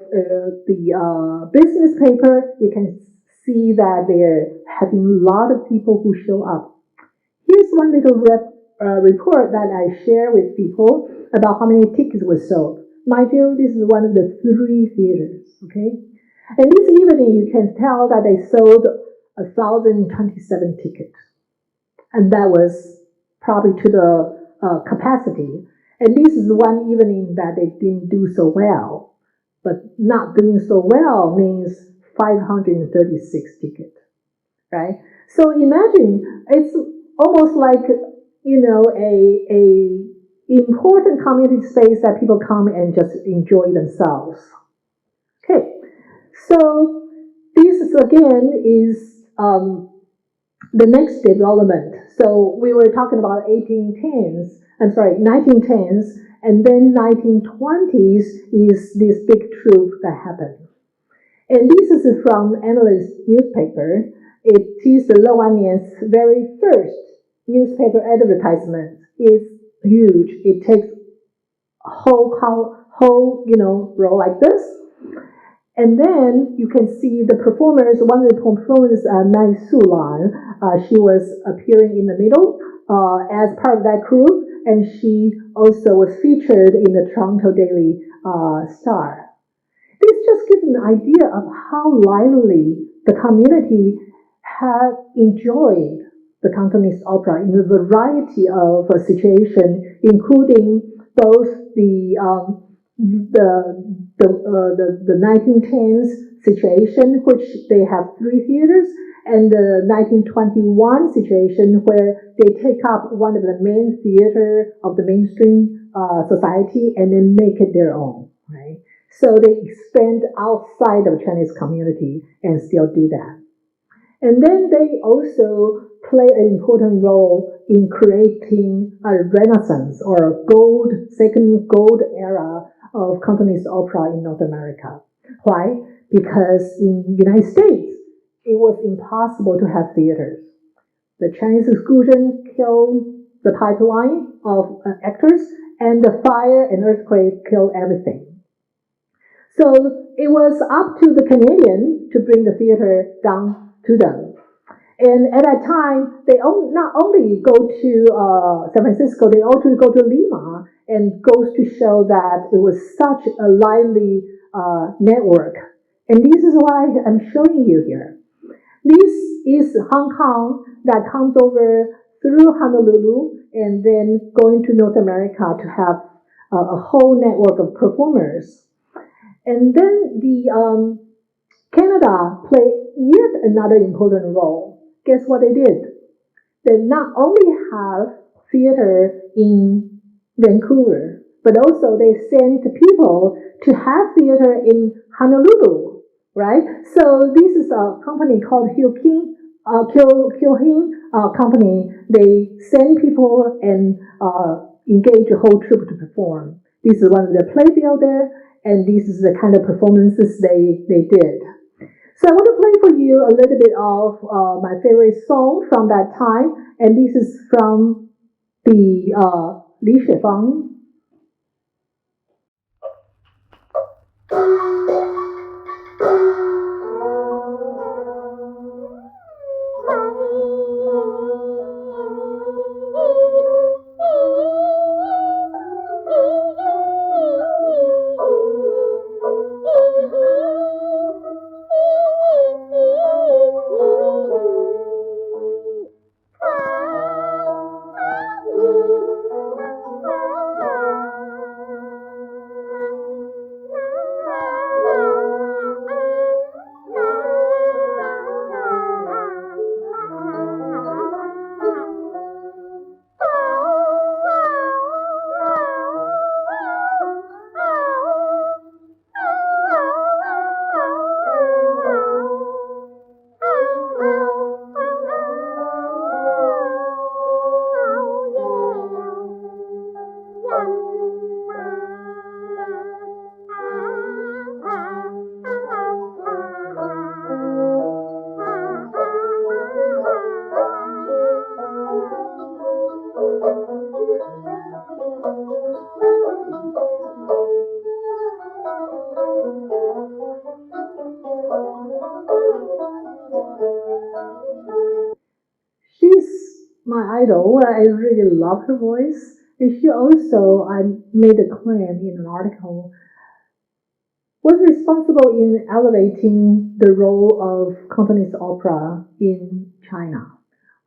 the business paper. You can see that they're having a lot of people who show up. Here's one little report that I share with people about how many tickets were sold. Mind you, this is one of the 3 theaters, okay? And this evening, you can tell that they sold 1,027 tickets. And that was probably to the capacity. And this is one evening that they didn't do so well. But not doing so well means 536 tickets, right? So imagine it's almost like, a important community space that people come and just enjoy themselves. Okay, so this is, again is the next development. So we were talking about 1910s, and then 1920s is this big troupe that happened. And this is from Analyst newspaper. It is the Lowanian's very first newspaper advertisement. It's huge. It takes a whole row like this. And then you can see the performers. One of the performers, Mai Sulan, she was appearing in the middle as part of that group, and she also was featured in the Toronto Daily Star. This just gives an idea of how lively the community had enjoyed the Cantonese opera in a variety of situations, including both the 1910s situation, which they have 3 theaters, and the 1921 situation where they take up one of the main theater of the mainstream society and then make it their own, right? So they expand outside of Chinese community and still do that. And then they also play an important role in creating a renaissance or a second gold era of Cantonese opera in North America. Why? Because in the United States, it was impossible to have theaters. The Chinese exclusion killed the pipeline of actors, and the fire and earthquake killed everything. So it was up to the Canadian to bring the theater down to them. And at that time, they not only go to San Francisco, they also go to Lima, and goes to show that it was such a lively network. And this is why I'm showing you here. This is Hong Kong that comes over through Honolulu and then going to North America to have a whole network of performers. And then the Canada played yet another important role. Guess what they did? They not only have theater in Vancouver, but also they sent people to have theater in Honolulu, right? So this is a company called Kyohin company. They send people and engage a whole troupe to perform. This is one of the playfield there, and this is the kind of performances they did. So I want to play for you a little bit of my favorite song from that time, and this is from the Li Shifang. My idol. I really love her voice. And she also, I made a claim in an article, was responsible in elevating the role of Cantonese opera in China.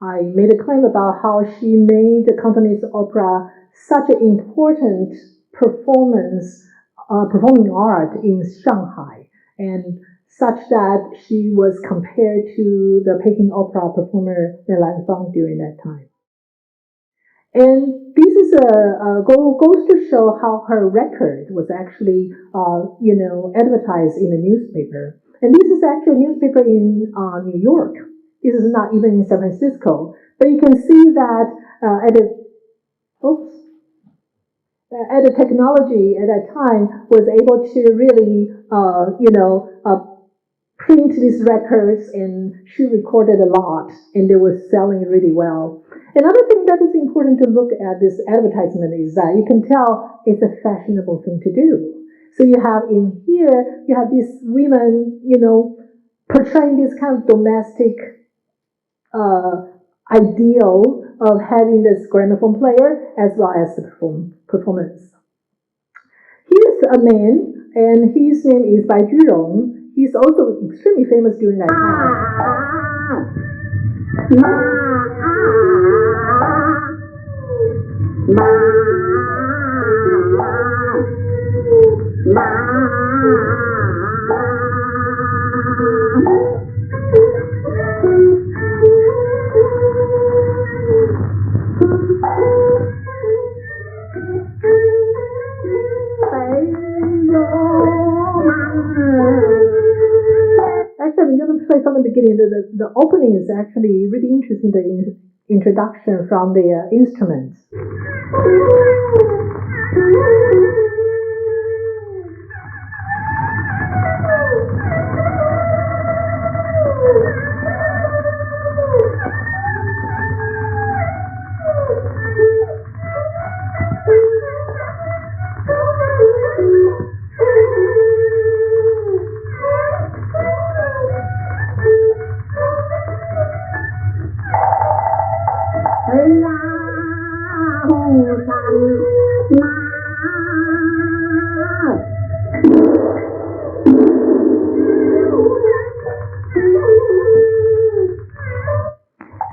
I made a claim about how she made the Cantonese opera such an important performing art in Shanghai, and such that she was compared to the Peking opera performer Lan Fang during that time. And this is goes to show how her record was actually, advertised in the newspaper. And this is actually a newspaper in New York. This is not even in San Francisco. But you can see that at the technology at that time was able to really, print these records, and she recorded a lot, and they were selling really well. Another thing that is important to look at this advertisement is that you can tell it's a fashionable thing to do. So you have in here, you have these women, portraying this kind of domestic ideal of having this gramophone player as well as the performance. Here's a man, and his name is Bai Jurong. He's also extremely famous during that time. Actually, I'm going to play from the beginning. The opening is actually really interesting, the introduction from the instruments.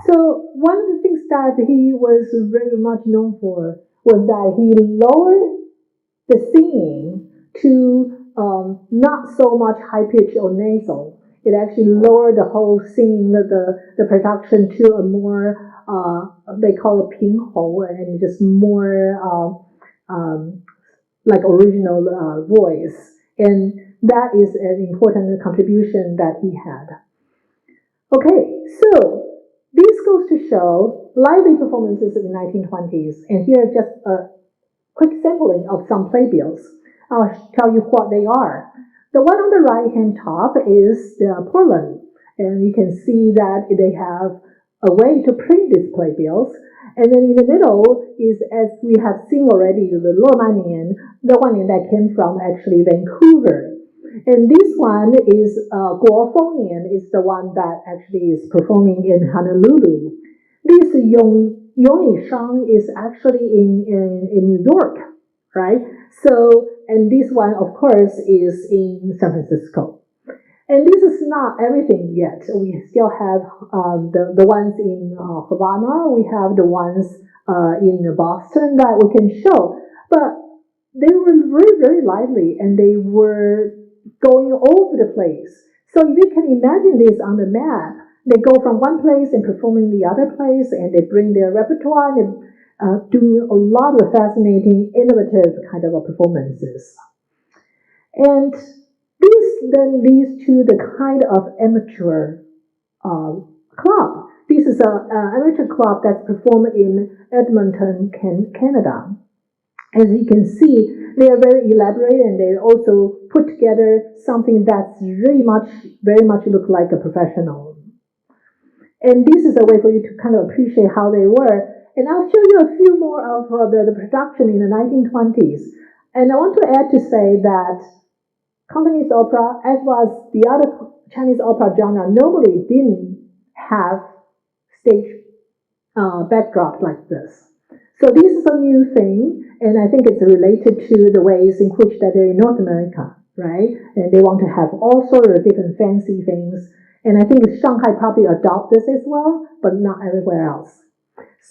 So one of the things that he was very much known for was that he lowered the singing to not so much high pitch or nasal. It actually lowered the whole singing, the production to a more they call it pinghou, and just more like original voice. And that is an important contribution that he had. Okay, so this goes to show lively performances in the 1920s, and here just a quick sampling of some playbills. I'll tell you what they are. The one on the right-hand top is the Portland, and you can see that they have a way to print these playbills. And then in the middle is, as we have seen already, the Lomanian, the one that came from actually Vancouver. And this one is Guofonian, is the one that actually is performing in Honolulu. This Yoni Shang is actually in New York, right? So, and this one, of course, is in San Francisco. And this is not everything yet. We still have the ones in Havana. We have the ones in Boston that we can show. But they were very, very lively, and they were going over the place. So if you can imagine this on the map, they go from one place and performing the other place, and they bring their repertoire and doing a lot of fascinating, innovative kind of performances. And this then leads to the kind of amateur club. This is an amateur club that's performed in Edmonton, Canada. As you can see, they are very elaborate, and they also put together something that's very much look like a professional. And this is a way for you to kind of appreciate how they were. And I'll show you a few more of the production in the 1920s. And I want to add to say that Cantonese opera, as well as the other Chinese opera genre, normally didn't have stage backdrop like this. So this is a new thing, and I think it's related to the ways in which that they're in North America, right? And they want to have all sorts of different fancy things. And I think Shanghai probably adopt this as well, but not everywhere else.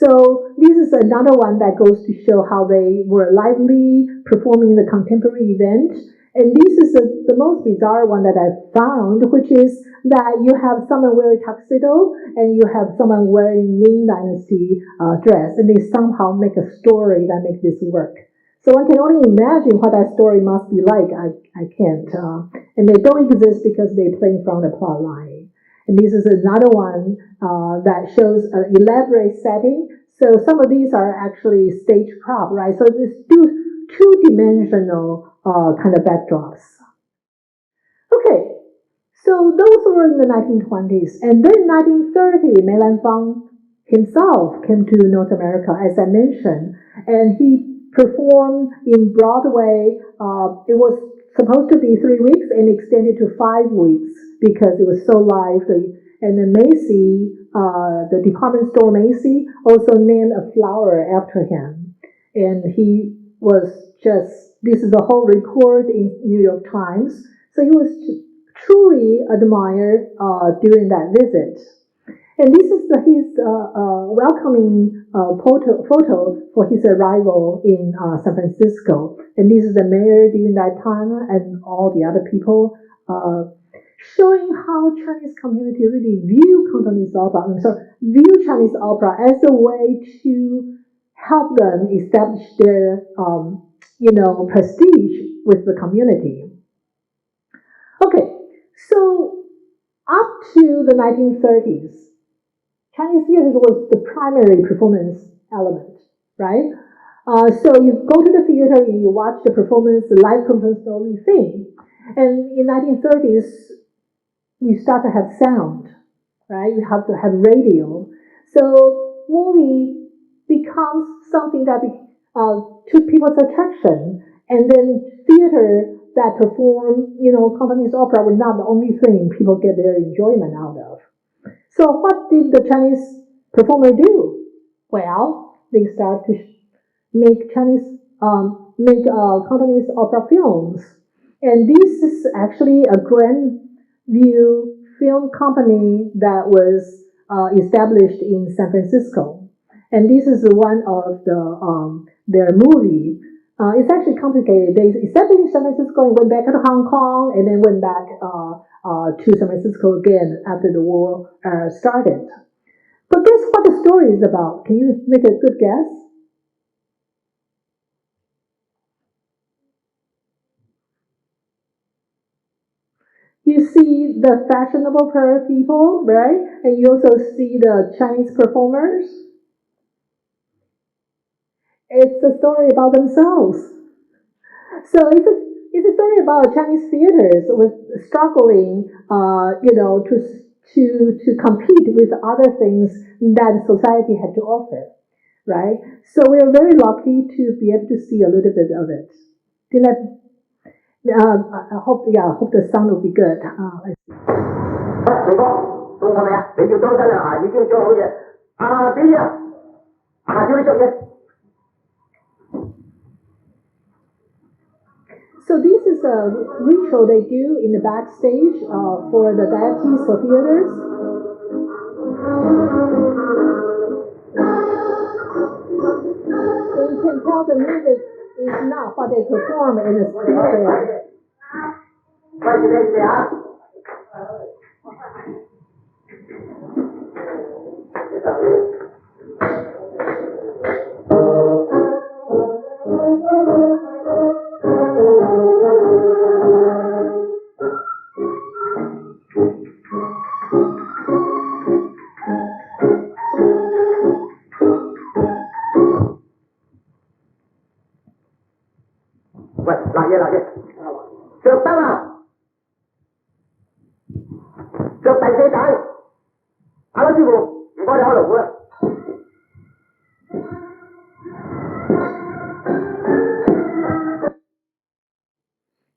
So this is another one that goes to show how they were lively performing the contemporary event. And this is the most bizarre one that I found, which is that you have someone wearing tuxedo and you have someone wearing Ming Dynasty dress, and they somehow make a story that makes this work. So one can only imagine what that story must be like. I can't. And they don't exist because they're playing from the plot line. And this is another one that shows an elaborate setting. So some of these are actually stage prop, right? So it's two-dimensional kind of backdrops. Okay, so those were in the 1920s. And then in 1930, Mei Lanfang himself came to North America, as I mentioned, and he performed in Broadway. It was supposed to be 3 weeks and extended to 5 weeks because it was so lively. And then Macy, the department store Macy, also named a flower after him. And he was this is a whole report in New York Times. So he was truly admired during that visit. And this is his welcoming photo for his arrival in San Francisco. And this is the mayor during that time and all the other people, showing how Chinese community really view Cantonese opera, view Chinese opera as a way to help them establish their, prestige with the community. Okay, so up to the 1930s, Chinese theater was the primary performance element, right? So you go to the theater and you watch the performance, the live performance, the only thing. And in 1930s, you start to have sound, right? You have to have radio. So movie becomes something that took people's attention, and then theater that perform, Cantonese opera was not the only thing people get their enjoyment out of. So what did the Chinese performer do? Well, they start to make Cantonese opera films. And this is actually a Grandview film company that was established in San Francisco. And this is one of their movie. It's actually complicated. They established in San Francisco and went back to Hong Kong and then went back to San Francisco again after the war started. But guess what the story is about? Can you make a good guess? You see the fashionable people, right? And you also see the Chinese performers. It's a story about themselves. So it's a story about Chinese theaters with struggling, to compete with other things that society had to offer, right? So we are very lucky to be able to see a little bit of it. I hope the sound will be good. 水哥，中午未啊？你要裝真啊？已經裝好嘢。俾啊！叫你做嘢。 So this is a ritual they do in the backstage for the deities for theaters. So you can tell the music is not what they perform in the theater.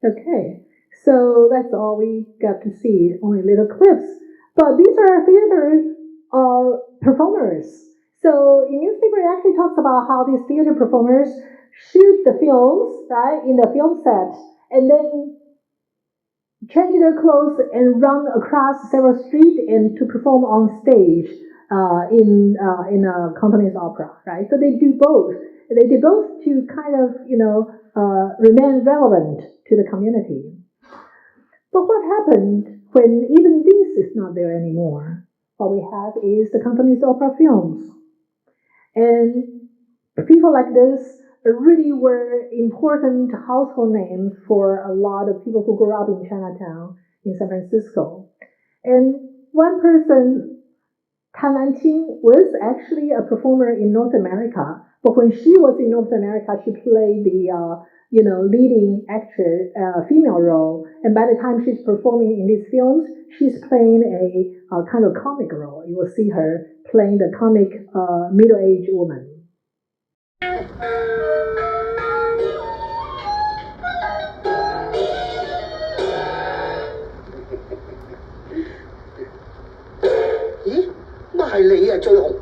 Okay, so that's all we got to see, only little clips. But these are theater performers. So in newspaper, it actually talks about how these theater performers shoot the films, right, in the film set, and then change their clothes and run across several streets and to perform on stage in a Cantonese opera, right? So they do both. They do both to kind of remain relevant to the community. But what happened when even this is not there anymore? What we have is the Cantonese opera films, and people like this really were important household names for a lot of people who grew up in Chinatown in San Francisco. And one person, Tan Anqing, was actually a performer in North America. But when she was in North America, she played the leading actress, female role. And by the time she's performing in these films, she's playing a kind of comic role. You will see her playing the comic middle-aged woman.咦，乜係你啊最紅？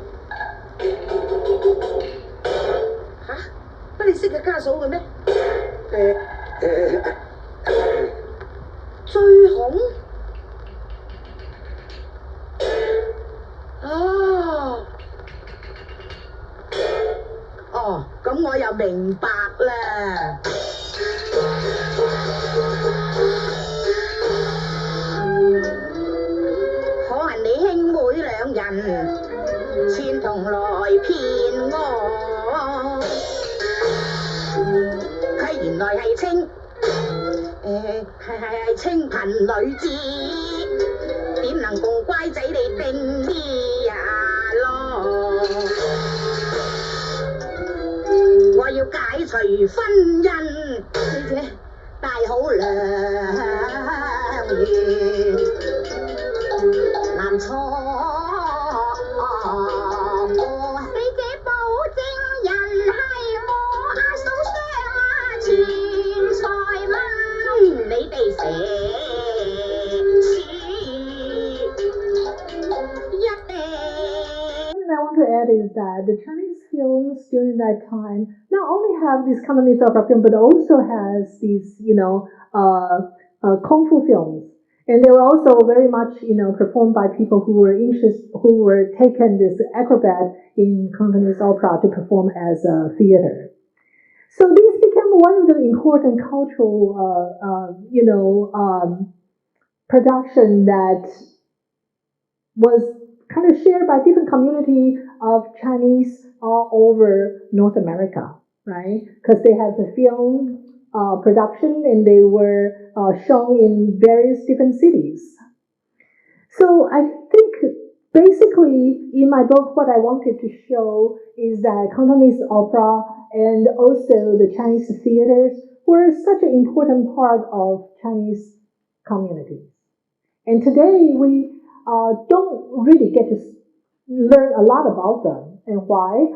嚇，乜你識嘅家嫂嘅咩？最紅？咁我又明白啦。可恨你兄妹兩人串同來騙我，佢原來係清貧女子，點能共乖仔你定呢咯？我要解除婚姻，大好良緣，難錯過。死者保證人係我阿嫂雙錢財問你哋寫一定。I want to add is that the Chinese films during that time not only have this Cantonese opera film, but also has these, kung fu films. And they were also very much, performed by people who were taken this acrobat in Cantonese opera to perform as a theater. So these became one of the important cultural, production that was kind of shared by different community of Chinese all over North America, right? Because they have the film production and they were shown in various different cities. So I think basically in my book what I wanted to show is that Cantonese opera and also the Chinese theaters were such an important part of Chinese communities. And today we don't really get to learn a lot about them. And why?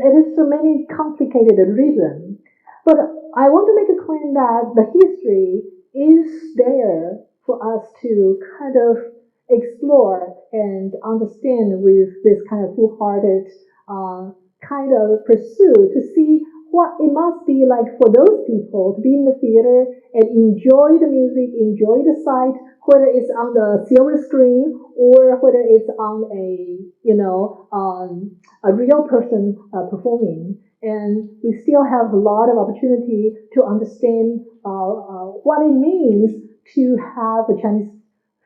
It is for many complicated reasons. But I want to make a claim that the history is there for us to kind of explore and understand with this kind of full-hearted kind of pursuit to see what it must be like for those people to be in the theater and enjoy the music, enjoy the sight, whether it's on the silver screen or whether it's on a real person performing. And we still have a lot of opportunity to understand what it means to have the Chinese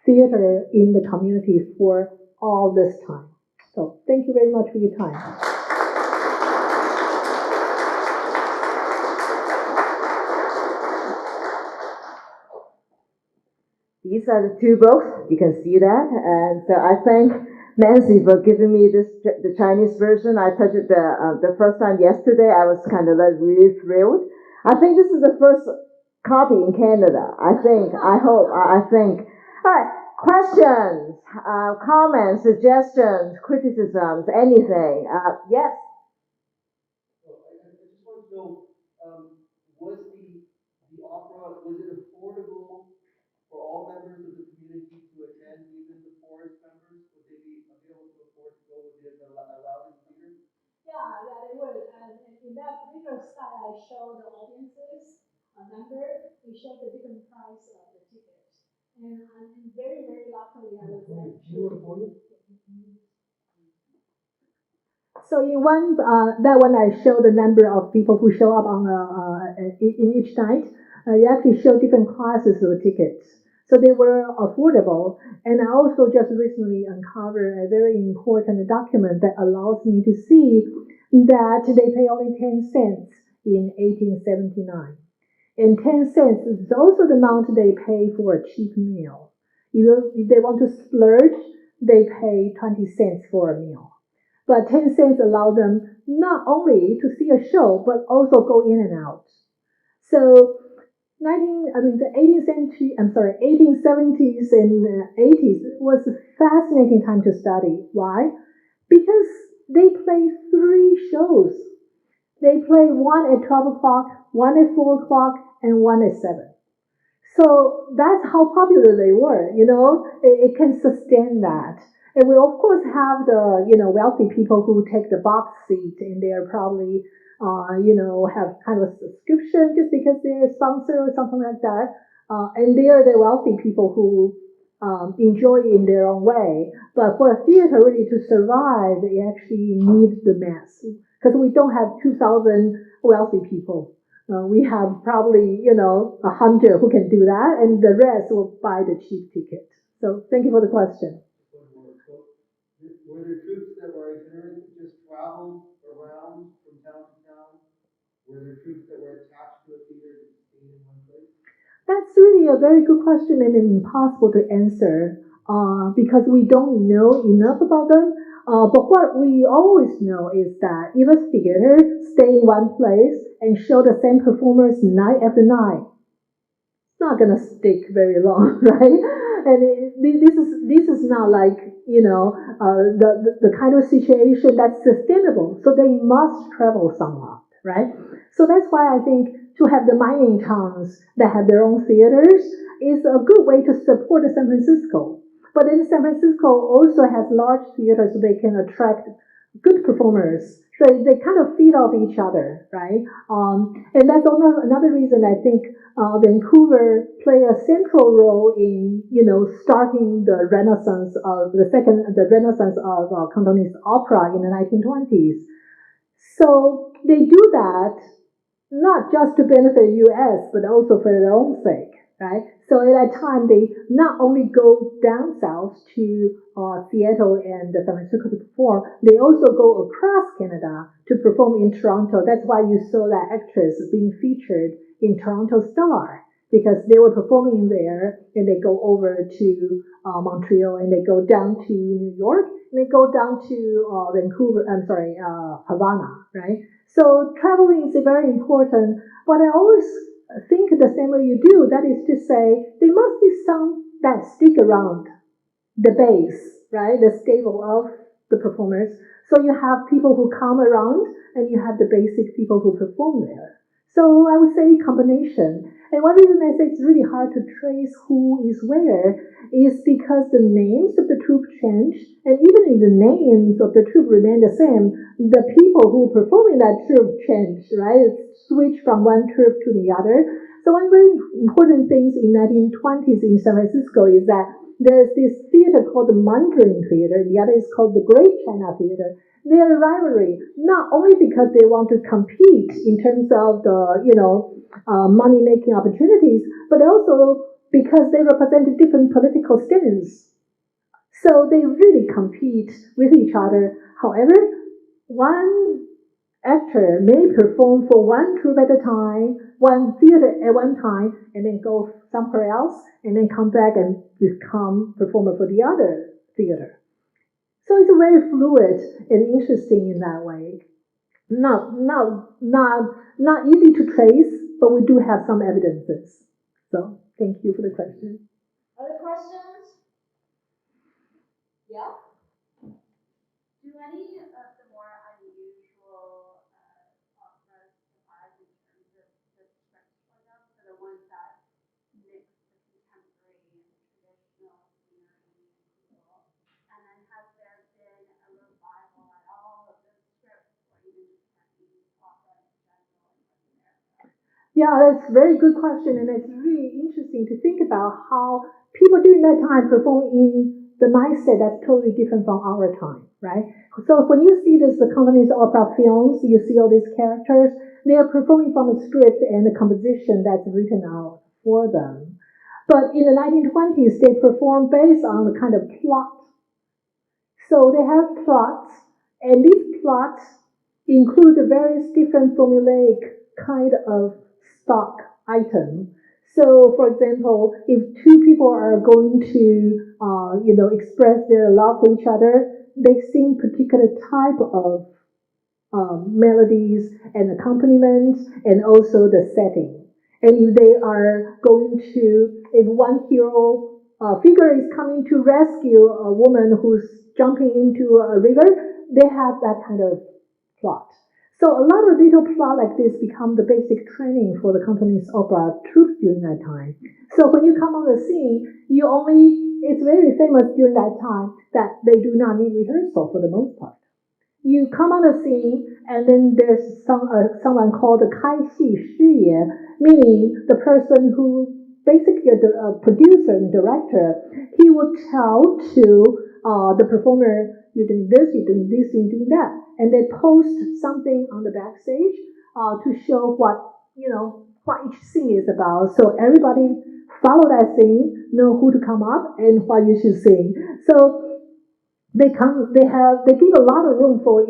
theater in the community for all this time. So thank you very much for your time. These are the two books. You can see that. And so I thank Nancy for giving me the Chinese version. I touched it the first time yesterday. I was kind of really thrilled. I think this is the first copy in Canada. I think. All right. Questions, comments, suggestions, criticisms, anything. Yes? I just want to know, was the opera, was it affordable for all members of the community to attend, even the poorest members? Would they be able to afford to go? Would they have been allowed in the theater? Yeah, they would. And in that particular slide, I show the audiences, a number. We show the different price of the tickets. And very, very luckily I was actually. So in that one I show the number of people who show up on in each night. You actually show different classes of tickets. So they were affordable. And I also just recently uncovered a very important document that allows me to see that they pay only 10 cents in 1879. And 10 cents is also the amount they pay for a cheap meal. If they want to splurge, they pay 20 cents for a meal. But 10 cents allow them not only to see a show, but also go in and out. So the 18th century, 1870s and 80s was a fascinating time to study. Why? Because they play 3 shows. They play one at 12 o'clock, one at 4 o'clock, and one at 7. So that's how popular they were, it can sustain that. And we of course have the, wealthy people who take the box seat and they are probably, have kind of a subscription just because they're a sponsor or something like that. And they are the wealthy people who enjoy in their own way. But for a theater really to survive, they actually need the mass because we don't have 2,000 wealthy people. We have probably, 100 who can do that, and the rest will buy the cheap ticket. So thank you for the question. Were there troops that were itinerant that just traveled around from town to town? Were there troops that were attached to a theater that stayed in one place? That's really a very good question and impossible to answer because we don't know enough about them. But what we always know is that if a theater stay in one place and show the same performers night after night, it's not going to stick very long, right? And this is not like the kind of situation that's sustainable. So they must travel somewhat, right? So that's why I think to have the mining towns that have their own theaters is a good way to support San Francisco. But then San Francisco also has large theaters so they can attract good performers. So they kind of feed off each other, right? And that's another reason I think Vancouver play a central role in, starting the Renaissance of the Renaissance of Cantonese opera in the 1920s. So they do that not just to benefit U.S., but also for their own sake, right? So at that time, they not only go down south to Seattle and San Francisco to perform, they also go across Canada to perform in Toronto. That's why you saw that actress being featured in Toronto Star, because they were performing there, and they go over to Montreal, and they go down to New York, and they go down to Havana, right? So traveling is very important, but I always think the same way you do, that is to say, there must be some that stick around the base, right? The stable of the performers. So you have people who come around and you have the basic people who perform there. So I would say combination. And one reason I say it's really hard to trace who is where is because the names of the troupe change, and even if the names of the troupe remain the same, the people who perform in that troupe change, right? It's switch from one troupe to the other. So one very important thing in 1920s in San Francisco is that there's this theater called the Mandarin Theater, the other is called the Great China Theater. They're a rivalry, not only because they want to compete in terms of the, money-making opportunities, but also because they represent different political stands. So they really compete with each other. However, one actor may perform for one troupe at a time, one theater at one time, and then go somewhere else, and then come back and become performer for the other theater. So it's very fluid and interesting in that way. Not easy to trace, but we do have some evidences. So thank you for the question. Other questions? Yeah? Do any of the more unusual operas survive in terms of the scripts for them, for the ones that mix the contemporary and traditional scenery and people? And then has there been a revival at all of those scripts, or even just Cantonese opera in general in North America? Yeah, that's a very good question, and it's really interesting to think about how people during that time perform in the mindset that's totally different from our time, right? So when you see this, the Cantonese opera films, you see all these characters, they are performing from a script and a composition that's written out for them. But in the 1920s, they perform based on the kind of plot. So they have plots, and these plots include various different formulaic kind of stock item. So, for example, if two people are going to, express their love for each other, they sing particular type of melodies and accompaniments, and also the setting. And if they are going to, if one hero figure is coming to rescue a woman who's jumping into a river, they have that kind of plot. So a lot of little plot like this become the basic training for the Cantonese opera troupe during that time. So when you come on the scene, it's very famous during that time that they do not need rehearsal for the most part. You come on the scene, and then there's someone called the 开戏师爷, meaning the person who basically a producer and director. He will tell to the performer, you're doing this, you're doing this, you're doing that, and they post something on the backstage to show what each scene is about. So everybody follow that scene, know who to come up and what you should sing. So they give a lot of room for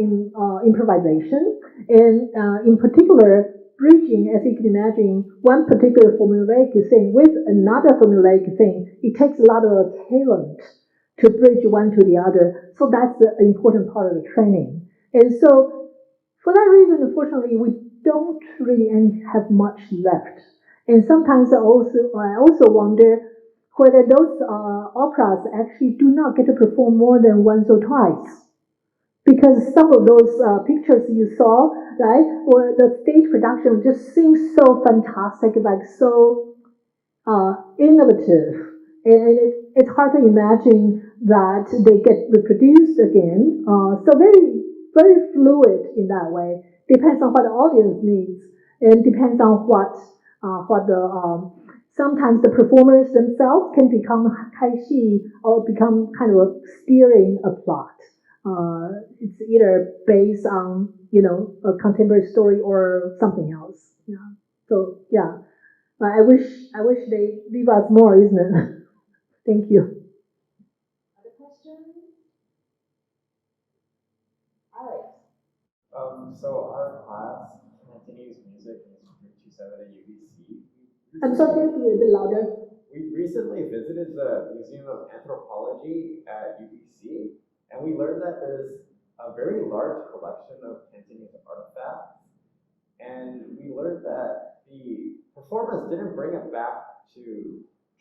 improvisation, and in particular bridging, as you can imagine, one particular formulaic thing with another formulaic thing. It takes a lot of talent to bridge one to the other. So that's the important part of the training. And so for that reason, unfortunately, we don't really have much left. And sometimes I also wonder whether those operas actually do not get to perform more than once or twice. Because some of those pictures you saw, right, or the stage production just seems so fantastic, like so innovative. And it's hard to imagine that they get reproduced again. So very, very fluid in that way. Depends on what the audience needs, and depends on what sometimes the performers themselves can become 开戏 or become kind of steering a plot. It's either based on a contemporary story or something else. Yeah. So yeah, I wish they leave us more, isn't it? Thank you. Other questions? Alex. So our class, Cantonese Music and History 27 at UBC. I'm sorry, can you be a bit louder? We recently visited the Museum of Anthropology at UBC, and we learned that there's a very large collection of Cantonese artifacts. And we learned that the performers didn't bring it back to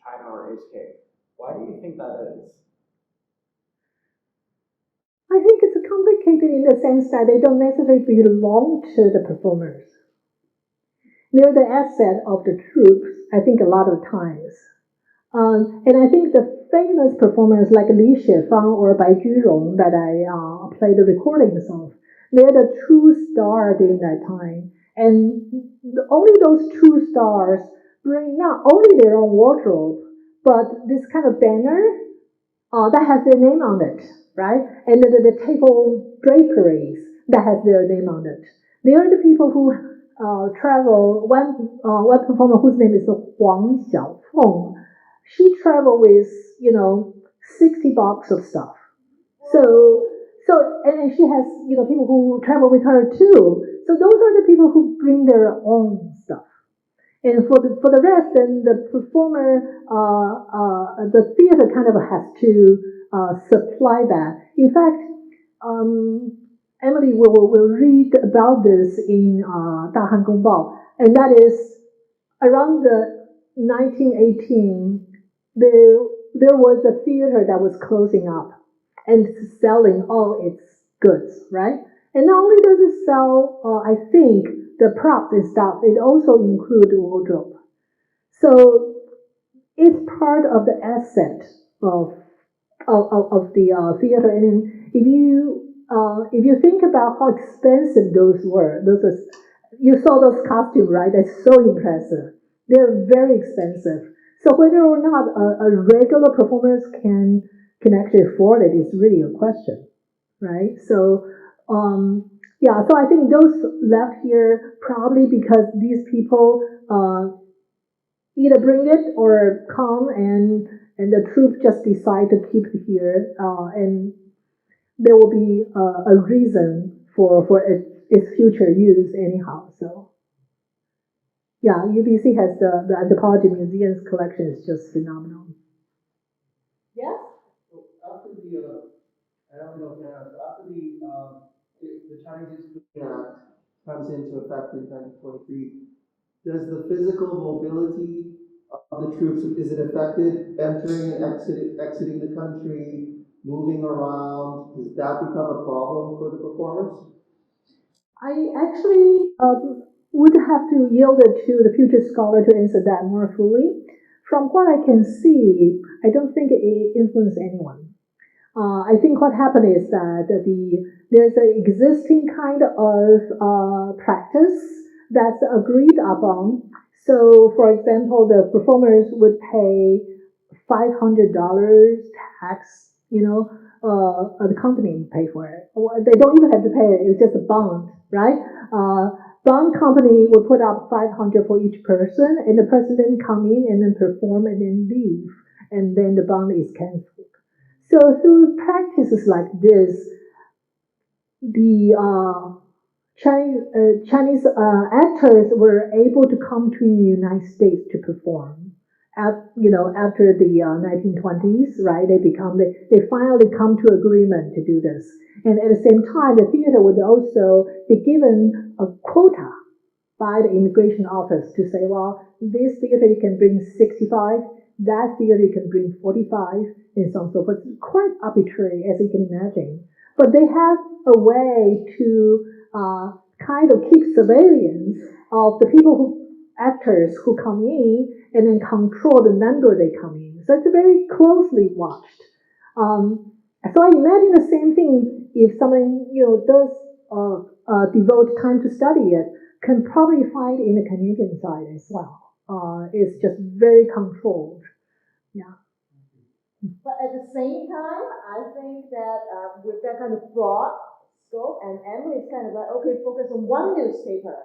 China or HK. Why do you think that is? I think it's complicated in the sense that they don't necessarily belong to the performers. They're the asset of the troops, I think, a lot of times. And I think the famous performers like Li Xuefang or Bai Jurong that I played the recordings of, they're the true star during that time. And only those true stars bring not only their own wardrobe, but this kind of banner that has their name on it, right? And the table draperies that has their name on it. They are the people who travel. One performer whose name is Huang Xiaofeng. She traveled with 60 boxes of stuff. So and she has people who travel with her too. So those are the people who bring their own stuff. And for the rest, then the performer, the theater kind of has to supply that. In fact, Emily will read about this in 大汉公报, and that is around the 1918. There was a theater that was closing up and selling all its goods, right? And not only does it sell, I think, the props and stuff, it also includes wardrobe. So it's part of the asset of the theater. And if you think about how expensive those were, you saw those costumes, right? That's so impressive. They're very expensive. So whether or not a regular performers can actually afford it is really a question, right? So yeah, so I think those left here probably because these people either bring it or come and the troupe just decide to keep it here, and there will be a reason for its future use anyhow. So yeah, UBC has the anthropology museum's collection is just phenomenal. Yes. So after I don't know if you know, after the Chinese Discrimination Act comes into effect in 1923, does the physical mobility of the troops, is it affected entering and exiting the country, moving around? Does that become a problem for the performers? I actually would have to yield it to the future scholar to answer that more fully. From what I can see, I don't think it influenced anyone. I think what happened is that there's an existing kind of practice that's agreed upon. So, for example, the performers would pay $500 tax, the company would pay for it. They don't even have to pay it, it's just a bond, right? Bond company would put up $500 for each person, and the person then come in and then perform and then leave, and then the bond is canceled. So through practices like this, the Chinese actors were able to come to the United States to perform. After the 1920s, right? They finally come to agreement to do this, and at the same time, the theater would also be given a quota by the immigration office to say, well, this theater you can bring 65, that theater you can bring 45, and so on and so forth. It's quite arbitrary, as you can imagine. But they have a way to kind of keep surveillance of the actors who come in and then control the number they come in. So it's very closely watched. So I imagine the same thing if someone does devote time to study it, can probably find in the Canadian side as well. It's just very controlled. Yeah. But at the same time, I think that with that kind of broad scope, and Emily is kind of like, okay, focus on one newspaper,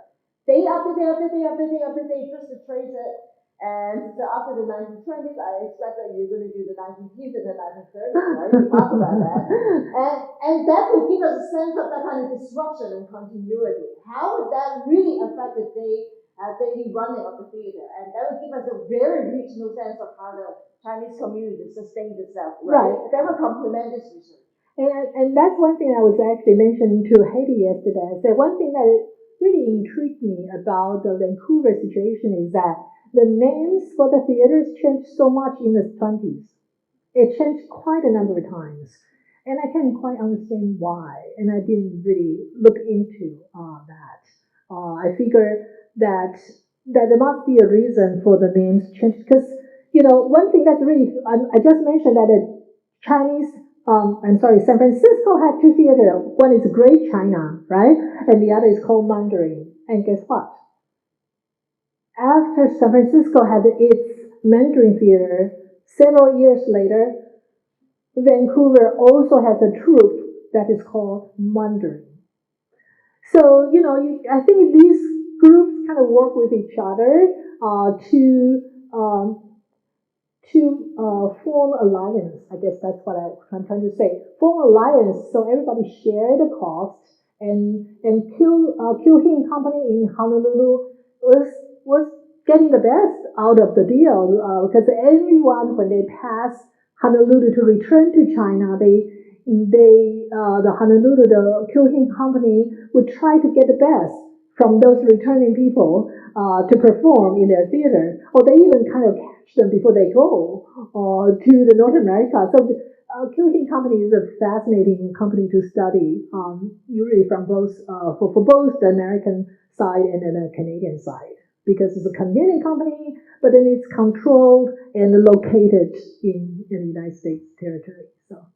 day after day after day after day after day, just to trace it. And so after the 1920s, I expect that you're going to do the 1910s and the 1930s, right? We talk about that. And that would give us a sense of that kind of disruption and continuity. How would that really affect the daily running of the theater? And that would give us a very regional sense of how the Chinese community sustains itself. Right. That would complement this research. And that's one thing I was actually mentioning to Heidi yesterday. I said one thing that really intrigued me about the Vancouver situation is that the names for the theaters changed so much in the 20s. It changed quite a number of times. And I can't quite understand why. And I didn't really look into that. I figure that there must be a reason for the names change. Because, one thing that's really, I just mentioned that the Chinese, San Francisco had two theaters. One is Great China, right? And the other is called Mandarin. And guess what? After San Francisco had its Mandarin theater, several years later, Vancouver also has a troupe that is called Mandarin. So, I think these groups kind of work with each other to form alliance. I guess that's what I'm trying to say. Form alliance so everybody share the cost, and Kyohin Company in Honolulu was getting the best out of the deal because everyone, when they pass Honolulu to return to China, the Kyohin Company would try to get the best from those returning people to perform in their theater, or they even kind of catch them before they go to the North America. So Kyohin Company is a fascinating company to study, usually from both for both the American side and the Canadian side, because it's a Canadian company, but then it's controlled and located in the United States territory. So.